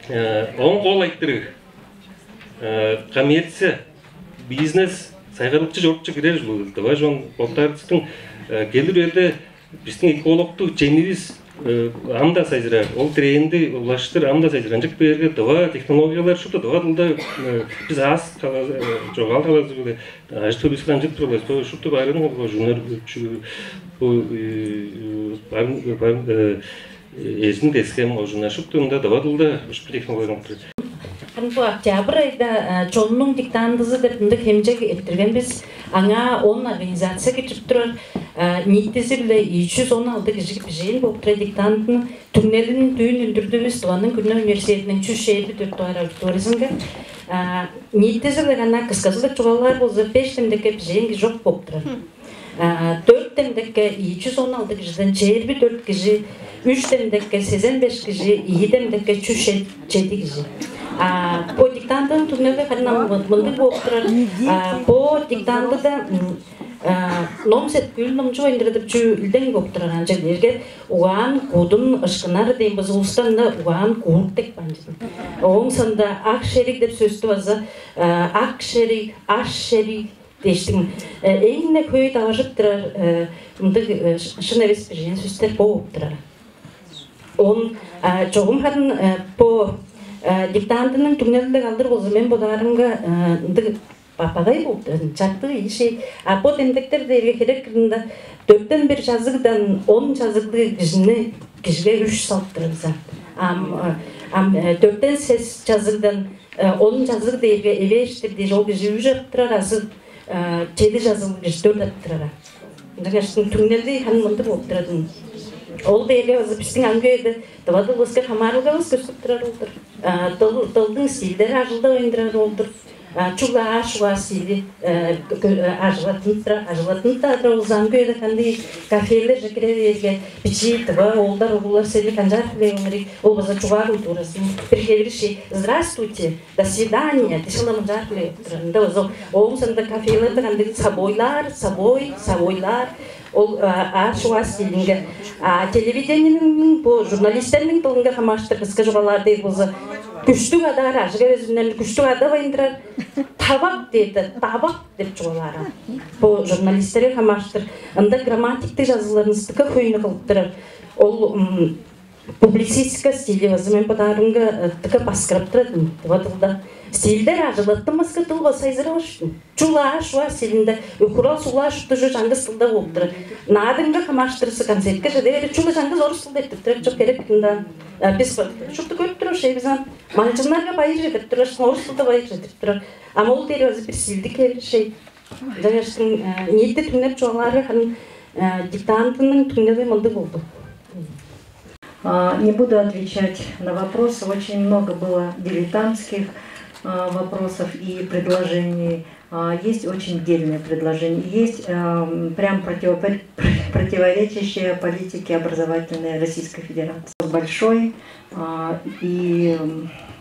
он кол айтырып. Коммерция, бизнес сайгарылыкчы жорукчу кирер бул. Давай жон болтарыстын келир жерде биздин экологтук жемибиз амда сайзыра, ол тренди улаштыр амда сайзыра. Анчык берге дава технологиялар шута дава дылда биз аз жогал калабыз бул. Ажты биз канчык турабыз. Шута барын журнал өчү эсин дескем журнал шуттунда дава дылда ушул технологиялар. Бу октябрь айда чоннун диктандызы деп мындай хемжек эптиргенбиз. Аңа 10 организация кетип турар. Нийтиси биле 316 киши жыйын болуп турат диктантын түннелин түйүн үндүрдүбүз. Туганын күнү университетинин 364 аудиториясынга. Нийтиси биле гана кыскасы чугалар болсо 5 темдеке жыйын жок болуп турат. 4 темдеке 316 кишиден 24 киши, 3 темдеке 85 киши, 2 темдеке 307 киши. По диктантын түгнөдө кадам мындай болуп турат. По диктантыда номсет күл номчу өндүрүп чүлден болуп турат. Анча жерге уган кодун ышкынар дейм биз устанда уган курт деп банжы. Оң санда ак шерик деп сөздү база ак шерик, аш шерик дештим. Эйне көй тавашып турар. Мындай шын эмес бир сөздөр болуп турат. Он чогум хатын по диктантының түгнелдік алдыр болса мен бұларымға папағай болды, чақты ешей. По темдіктер дейге керек кірінде 4-тен 1 жазығдан 10 жазықты кішіге 3 салып тұрымыза. 4-тен 8 жазығдан 10 жазығы дейге еве іштерде жол кіші 3 ап тұрар, азы 7 жазығы кіші 4 ап тұрара. Түгнелдік ханымынды болып тұрадың. Ол дейге біздің әңгейді давады лысқа хамарылғабыз көстіп тұрар олдыр. Тылдың стильдері ажылда ойындырар олдыр. Чуға ашуға стильді ажылатын тадыр ол әңгейді қандай кафейлер жекірер ерге печи, тыва, олдар, олар селі қанжар біле өмірі. Ол база чуға культурасын. Прихелірші, здравствуйте, до свидания, дешілі мұнжар біле отырарында. Оң санда кафейлерді қандай сабойлар, ол ашуға стилінгі. Телевидениенің, журналистерінің тылынға қамаштыр қысқы жұралар дейді болса. Күштік адар, ажыға өзімнен күштік ада байындырар. Табақ дейді, табақ деп жұралары. Бұл журналистерге қамаштыр. Ында грамматикті жазыларын стықы қойыны қылыптырар. Ол публицистика стилі өзімен бұдарыңға тықы басқырып тұрадым. Бұдылда. Стильдер ажылаттым мысқы тұл болса айзыра ұштым. Чула ашуа стилінде үкірал сула ұшты жу жаңғыз тұлда болып тұры. Надыңға қамаштырысы концертке жадевері чула жаңғыз орыс тұлда еттіп тұры. Жоқ керек кімді. Біз шұқты көріп тұру шей бізан. Малжынларға байыр жетіп тұры, орыс тұлда байыр жетіп тұры. Ама ол дері өзі бір стилді келі шей. Жаңаштың ниетті түңнеп жоғалары диктантының түңнебе мұлды болды. Не буду отвечать на вопросы. Очень много было дилетантских вопросов и предложений. Есть очень дельные предложения. Есть прям противоречащие политике образовательной Российской Федерации. Большой. И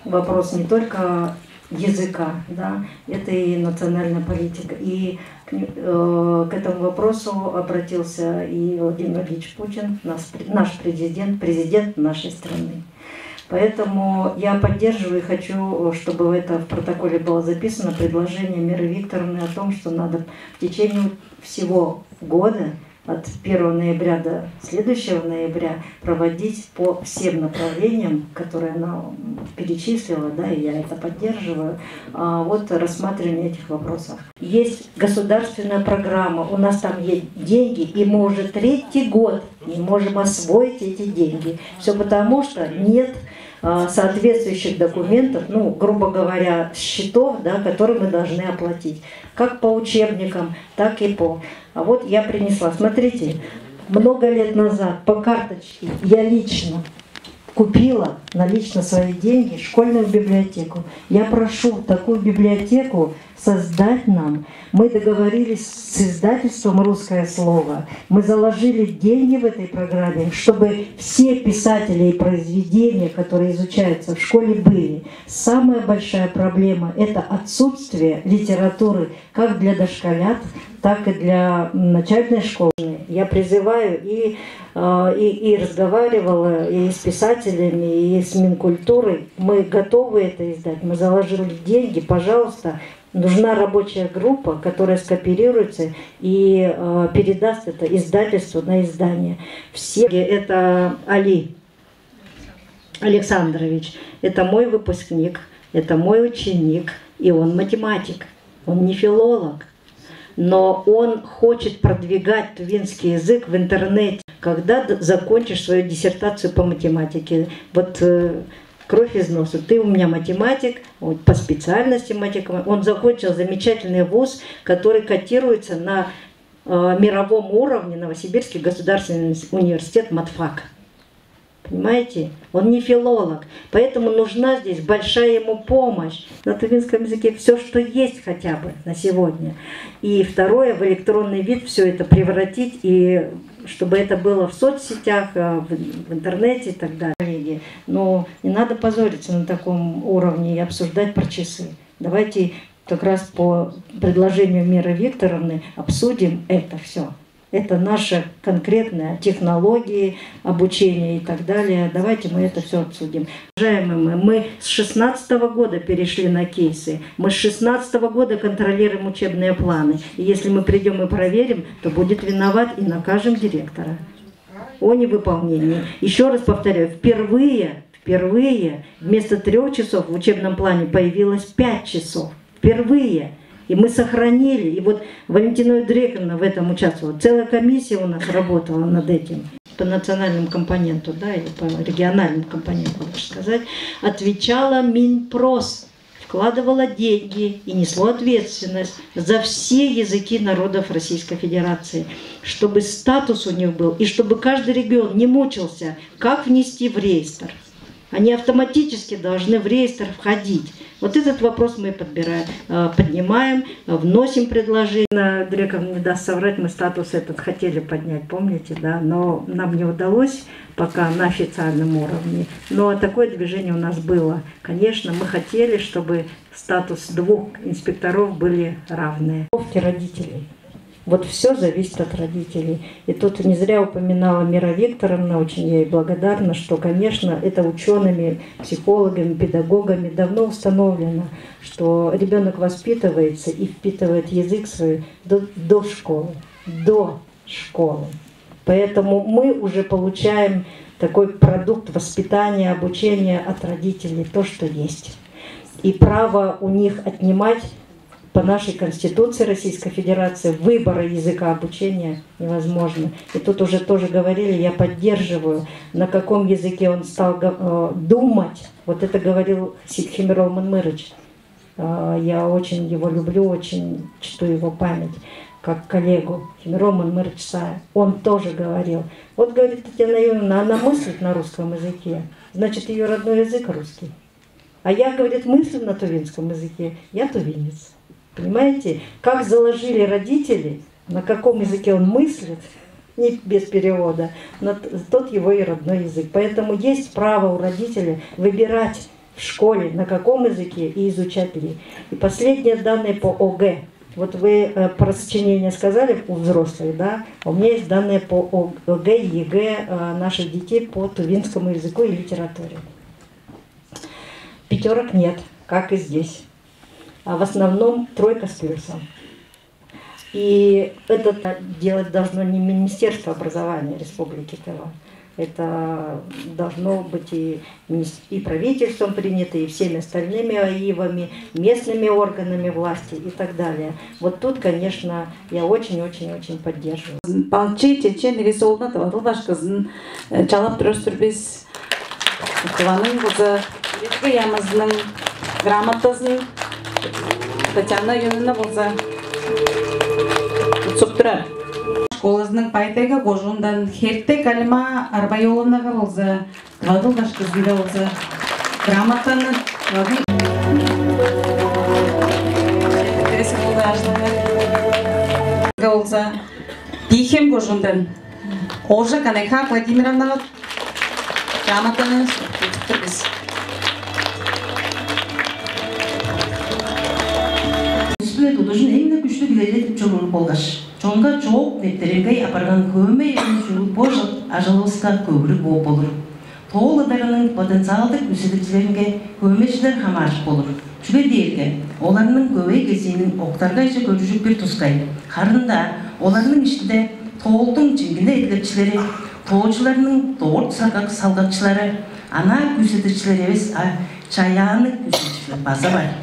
вопрос не только языка, да, это и национальная политика. И к этому вопросу обратился и Владимир Ильич Путин, наш президент нашей страны. Поэтому я поддерживаю и хочу, чтобы это в протоколе было записано, предложение Миры Викторовны о том, что надо в течение всего года, от 1 ноября до следующего ноября, проводить по всем направлениям, которые она перечислила, да, и я это поддерживаю, вот рассматривание этих вопросов. Есть государственная программа, у нас там есть деньги, и мы уже 3-й год не можем освоить эти деньги. Все потому, что нет соответствующих документов, ну, грубо говоря, счетов, да, которые мы должны оплатить. Как по учебникам, так и по... А вот я принесла, смотрите, много лет назад по карточке я лично купила налично свои деньги школьную библиотеку. Я прошу такую библиотеку создать нам. Мы договорились с издательством «Русское слово». Мы заложили деньги в этой программе, чтобы все писатели и произведения, которые изучаются в школе, были. Самая большая проблема – это отсутствие литературы как для дошколят, так и для начальной школы. Я призываю и разговаривала и с писателями, и с Минкультурой. Мы готовы это издать, мы заложили деньги, пожалуйста. Нужна рабочая группа, которая скооперируется и передаст это издательству на издание. Все это Али Александрович, это мой выпускник, это мой ученик, и он математик, он не филолог. Но он хочет продвигать тувинский язык в интернете. Когда закончишь свою диссертацию по математике, вот кровь из носа, ты у меня математик, по специальности математик, он закончил замечательный вуз, который котируется на мировом уровне, Новосибирский государственный университет МАТФАК. Понимаете? Он не филолог, поэтому нужна здесь большая ему помощь. На тувинском языке все, что есть хотя бы на сегодня. И второе, в электронный вид все это превратить, и чтобы это было в соцсетях, в интернете и так далее. Но не надо позориться на таком уровне и обсуждать про часы. Давайте как раз по предложению Миры Викторовны обсудим это все. Это наши конкретные технологии, обучение и так далее. Давайте мы это все обсудим. Уважаемые, мы с 2016 года перешли на кейсы. Мы с 2016 года контролируем учебные планы. И если мы придем и проверим, то будет виноват и накажем директора о невыполнении. Еще раз повторяю, впервые вместо 3 часов в учебном плане появилось 5 часов. Впервые. И мы сохранили, и вот Валентина Дрекина в этом участвовала. Целая комиссия у нас работала над этим. По национальному компоненту, да, или по региональному компоненту, лучше сказать, отвечала Минпрос, вкладывала деньги и несло ответственность за все языки народов Российской Федерации, чтобы статус у них был, и чтобы каждый регион не мучился, как внести в реестр. Они автоматически должны в реестр входить. Вот этот вопрос мы поднимаем, вносим предложение. Греков не даст соврать, мы статус этот хотели поднять, помните, да? Но нам не удалось пока на официальном уровне. Но такое движение у нас было. Конечно, мы хотели, чтобы статус 2 инспекторов были равные. Родителей. Вот все зависит от родителей. И тут не зря упоминала Мира Викторовна, очень ей благодарна, что, конечно, это учеными, психологами, педагогами давно установлено, что ребенок воспитывается и впитывает язык свой до школы. До школы. Поэтому мы уже получаем такой продукт воспитания, обучения от родителей, то, что есть. И право у них отнимать по нашей Конституции Российской Федерации выбора языка обучения невозможно. И тут уже тоже говорили, я поддерживаю, на каком языке он стал думать. Вот это говорил Химирол Манмырыч. Я очень его люблю, очень чту его память, как коллегу Химирол Манмырыч Сая. Он тоже говорил. Вот, говорит Татьяна Юрьевна, она мыслит на русском языке, значит, ее родной язык русский. А я, говорит, мыслю на тувинском языке, я тувинец. Понимаете, как заложили родители, на каком языке он мыслит, не без перевода, тот его и родной язык. Поэтому есть право у родителей выбирать в школе, на каком языке и изучать ли. И последние данные по ОГЭ. Вот вы про сочинение сказали у взрослых, да? А у меня есть данные по ОГЭ и ЕГЭ наших детей по тувинскому языку и литературе. 5 нет, как и здесь. А в основном 3 с плюсом. И это делать должно не Министерство образования Республики Тыва. Это должно быть и правительством принято, и всеми остальными АИВами, местными органами власти и так далее. Вот тут, конечно, я очень-очень-очень поддерживаю. Балчи, чечен, весолна, таватылбаш кызын чалап түрөстүрбүз. Тыванын кызы, Ветки ямыздын грамотасын Татьяна Юрьевна болса ұтсып тұрар. Школасының пайтайға қожуындан херте калима арба йолынаға болса, Твадыл башқызында болса, грамотаны болса Тихим Гожундан Ожа Канеха Владимировна грамотаны өтіптірбіз. Үстілет ұдышын әңгі күшті білелетіп жоғыр болғаш. Жоңға жоқ неттеренгей апарған көмей жүріп божық ажалысқа көбірі боп болыр. Тоғылыдарының потенциалдық үсідікшілерінге көмешілер хамашық болыр. Жүге дейілге, оларының көбей кезейінің оқтарға еше көрішіп бір тұскай. Қарында, оларының ішінде тоғылдың жеңгіне еділепшілері, тоғылшыларының тоғырт салғақшылары, ана күсетішілер емес, жаяны күсетішілер база бар.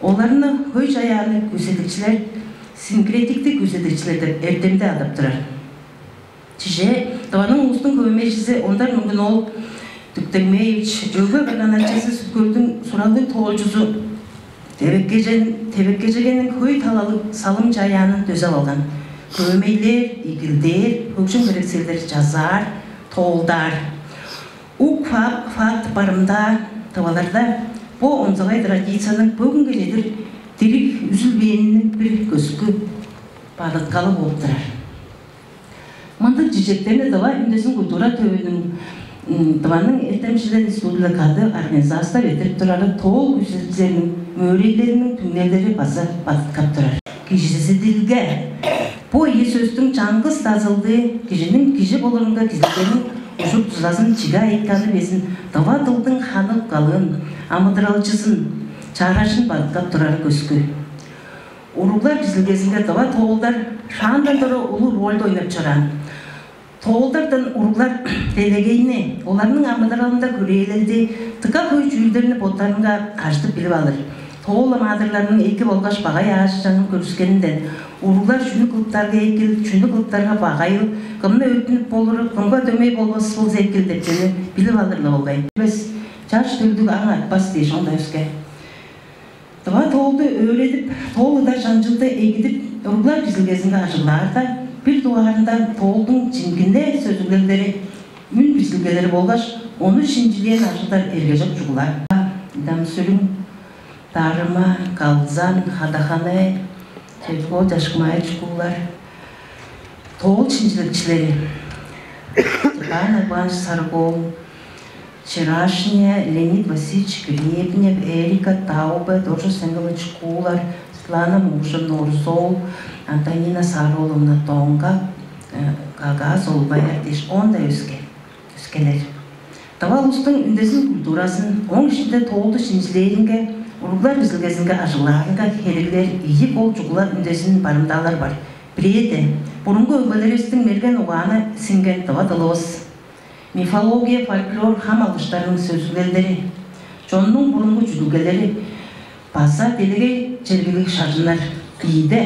Оларының көй жаяны күсетішілер, синкретикті күсетішілерді әрдемде адап тұрар. Чиже, таваның ұстың көмешісі, ондар мүмкін ол Түктемейч, өгі ғананачасы сүткөлдің сұралдың тоғылжызы тебекке жегенің көй талалық салым жаянын төзі алған. Көмейлер, игілдер, көкшін керекселдер жазар, тоғылдар. Ук факт барымда, таваларда, бұл онзағай традицияның бүгінгі жедір дерек үзілбейінің бір көзгі бағытқалы болып тұрар. Мұндық жежектеріне дава үндесін культура төбінің Дыванның әртемшілер республикады организация ветіріп тұрары тоғыл күзеттерінің мөрелерінің түңнелері басы батытқап тұрар. Кежесі ділге, бұл сөздің жаңғыз тазылды, кежінің кежі болырынға кезілгенің ұшып тұзасын чиға айтканы бесін, дава дылдың ханып қалын, амыдыралчысын, чарашын батытқап тұрары көзгі. Ұруғлар кезілгесінге дава тоғылдар шаңдан тұры ұлы рөлді ойнап чыран. Тоғылдардан ұрғылар делегейіне, оларының амыдыралында көрейлерді тықа көй жүйілдеріні боттарынға қаждып біліп алыр. Тоғыл амадырларының екі болғаш бағай ағашы жанын көріскенінден, ұрғылар жүні қылыптарға екіл, жүні қылыптарға бағайыл, қымны өтініп болыры, қымға дөмей болбасы бол зекіл деп жені біліп алырлы болғай. Біз жаш төлдік аң атпас дей сонда өске. Дұға тоғылды өредіп, тоғылы да жанжылды егідіп, ұрғылар кізілгесінгі ажыларда, бір дуарында тоғылдың жингінде сөзілгелдері, үн бізілгелері болғаш, оны шинжилен ажылдар ергежіп жұғылар. Дамсүрін, тарыма, қалзан, хадаханы, тепко, жашқымай жұғылар. Тоғыл шинжилікшілері. Тыпан Агванш Саргол, Черашня, Леонид Васильевич Гребнев, Эрика Таубе, тоже Сенгалыч Кулар, Светлана Мушин, Норзол, Антонина Сароловна Тонга, Гагаз, Олбаяр деш, онда өскелер. Тавал ұстың үндесін культурасын, оң ішінде тоғылды шинжилерінге, ұрғылар бізілгесінге ажыларынға херелер, ие бол жұғылар үндесін барымдалар бар. Біреде, бұрынғы өбелерестің мерген ұғаны сіңген тавадылығыз. Мифология, фольклор, хам алғыштарының сөзгелдері, жонның бұрынғы жүдігелері, баса делеге жергілік шаржынар иді.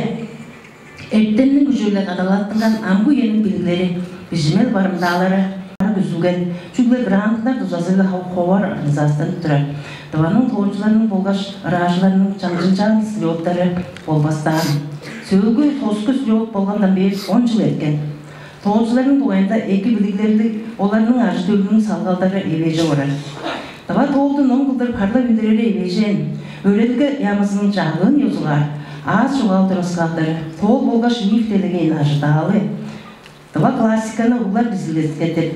Әрттеннің күжілі қадалаттыңған амбу енің білгілері, бізімел барымдалары, күзілген, жүглі грантынар дұзазылы қауқуар организациядан тұрар. Дұғаның тоғылшыларының болғаш ражыларының жаңжынчан слеттары болбастаған. Сөлгі тосқы слет болғандан бері 10 жыл еткен. Тоғылшыларының туғайында екі білгілерді оларының ажы төлінің салғалдары евежі орар. Дұға тоғылды ноң қылдыр қарла үндірері евежен, өредігі ямызының жағын езуғар. Аз жоғалды росқалдары, тоғыл болғаш мифтелеген ажыдалы. Дұға классиканы ұғылар бізілгездетер.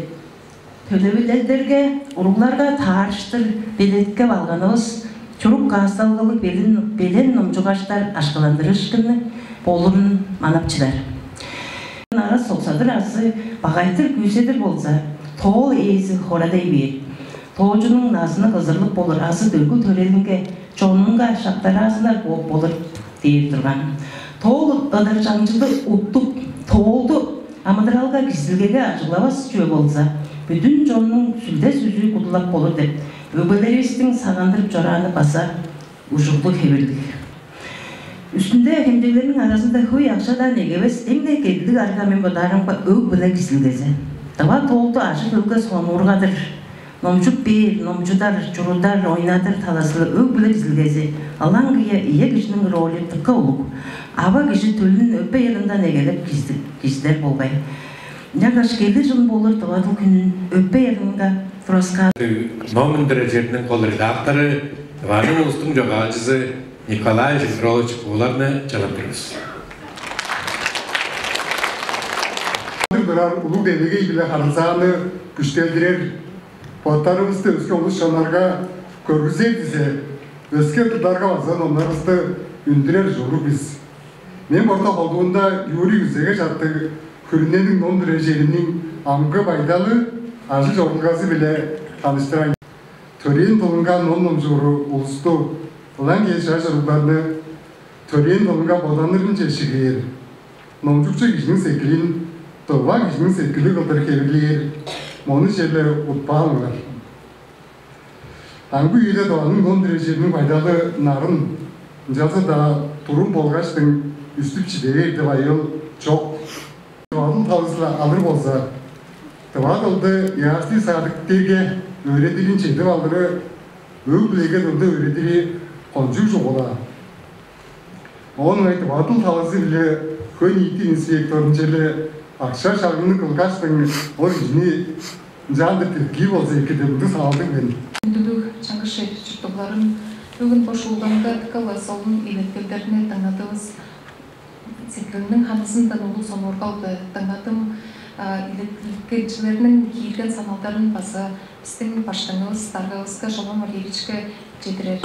Төлөбілдерге, ұрғыларға тарыштыр, белетке балғанығыз, чұрып қасталғылы белен номжуғаштар ашқаландырышқыны болырын манапчыдар. Ара соқсадыр асы, бағайтыр күйседір болса, тоғыл езі қорадай бер. Тоғжының назыны қызырлық болыр, асы дөгі төрелінге, чоныңға шақтары азына болыр дейір тұрған. Тоғыл ыдар жаңжылды ұттық, тоғылды амыдыралға кізілгеге ажылавас жөе болса, бүтін жонның сүлде сүзі құдылап болыр деп, өбелерестің сағандырып жораны баса ұжылды кебірдік. Үстінде әкемдегілерінің арасында көй ақшада негебес, әңде кеділік арғамен бұдарыңға өг біле кізілгезе. Дава тоғылды ажыл өлгі соң ұрғадыр. Номчук бейір, номчудар, чурудар, ойнадыр таласылы өг біле кізілгезе. Алан күйе ие кішінің ролі тұққа ұлық. Аба кіші төлінің өпе еліндан егелеп кіздер болғай. Нягаш келді жыл болыр тұғадыл күнін өпе елінға тұрасқа. Номын дәрежерінің қол редакторы, Дываның ұстың жоғалжызы Николай Викторович Куларны жалап тұрмыз. durar ulu devlege bile harızağını güçlendirer. Boğatlarımızda özge oluş şanlarga körgüzer dize, özge tutarga vazan onlarımızda ündürer jolu biz. Men orta olduğunda yuri yüzege çattı, kürünlerin non derecelinin amgı baydalı, acı jorulgazı bile tanıştıran. Töreğin dolungan non nomjuru ulustu, olan geçer jorullarını töreğin dolunga bodanların çeşigir. Nomjukça kişinin sekilin, doğva kişinin sekili kıldır kevgilir, monu şerle utpağılır. Angı üyede doğanın non derecelinin baydalı narın, Jalsa da turun bolgaçtın üstüp çideğe bayıl çok. Doğanın tavızla alır bolsa, Tıvadıldı yaşlı sadık derge öğretilin çekti valdırı öğüplege dıldı öğretili konjuk çoğula. Onun ayı tıvadıl tavızı bile kön iti inspektorun çeli akşar şargını kılgaçtın o yüzünü candır tilki bolsa ekedimді sağladık ben. Үнділік жаңғышы жұрттығыларын бүгін қошылғанға тікалы солын елеткелдеріне таңнатымыз. Секілінің ханысындан олу сонорғалды таңнатым елеткелшілерінің кейілген саналдарын басы біздің баштыңыз, тарғығызға Жолон Валерьевичке жетірер.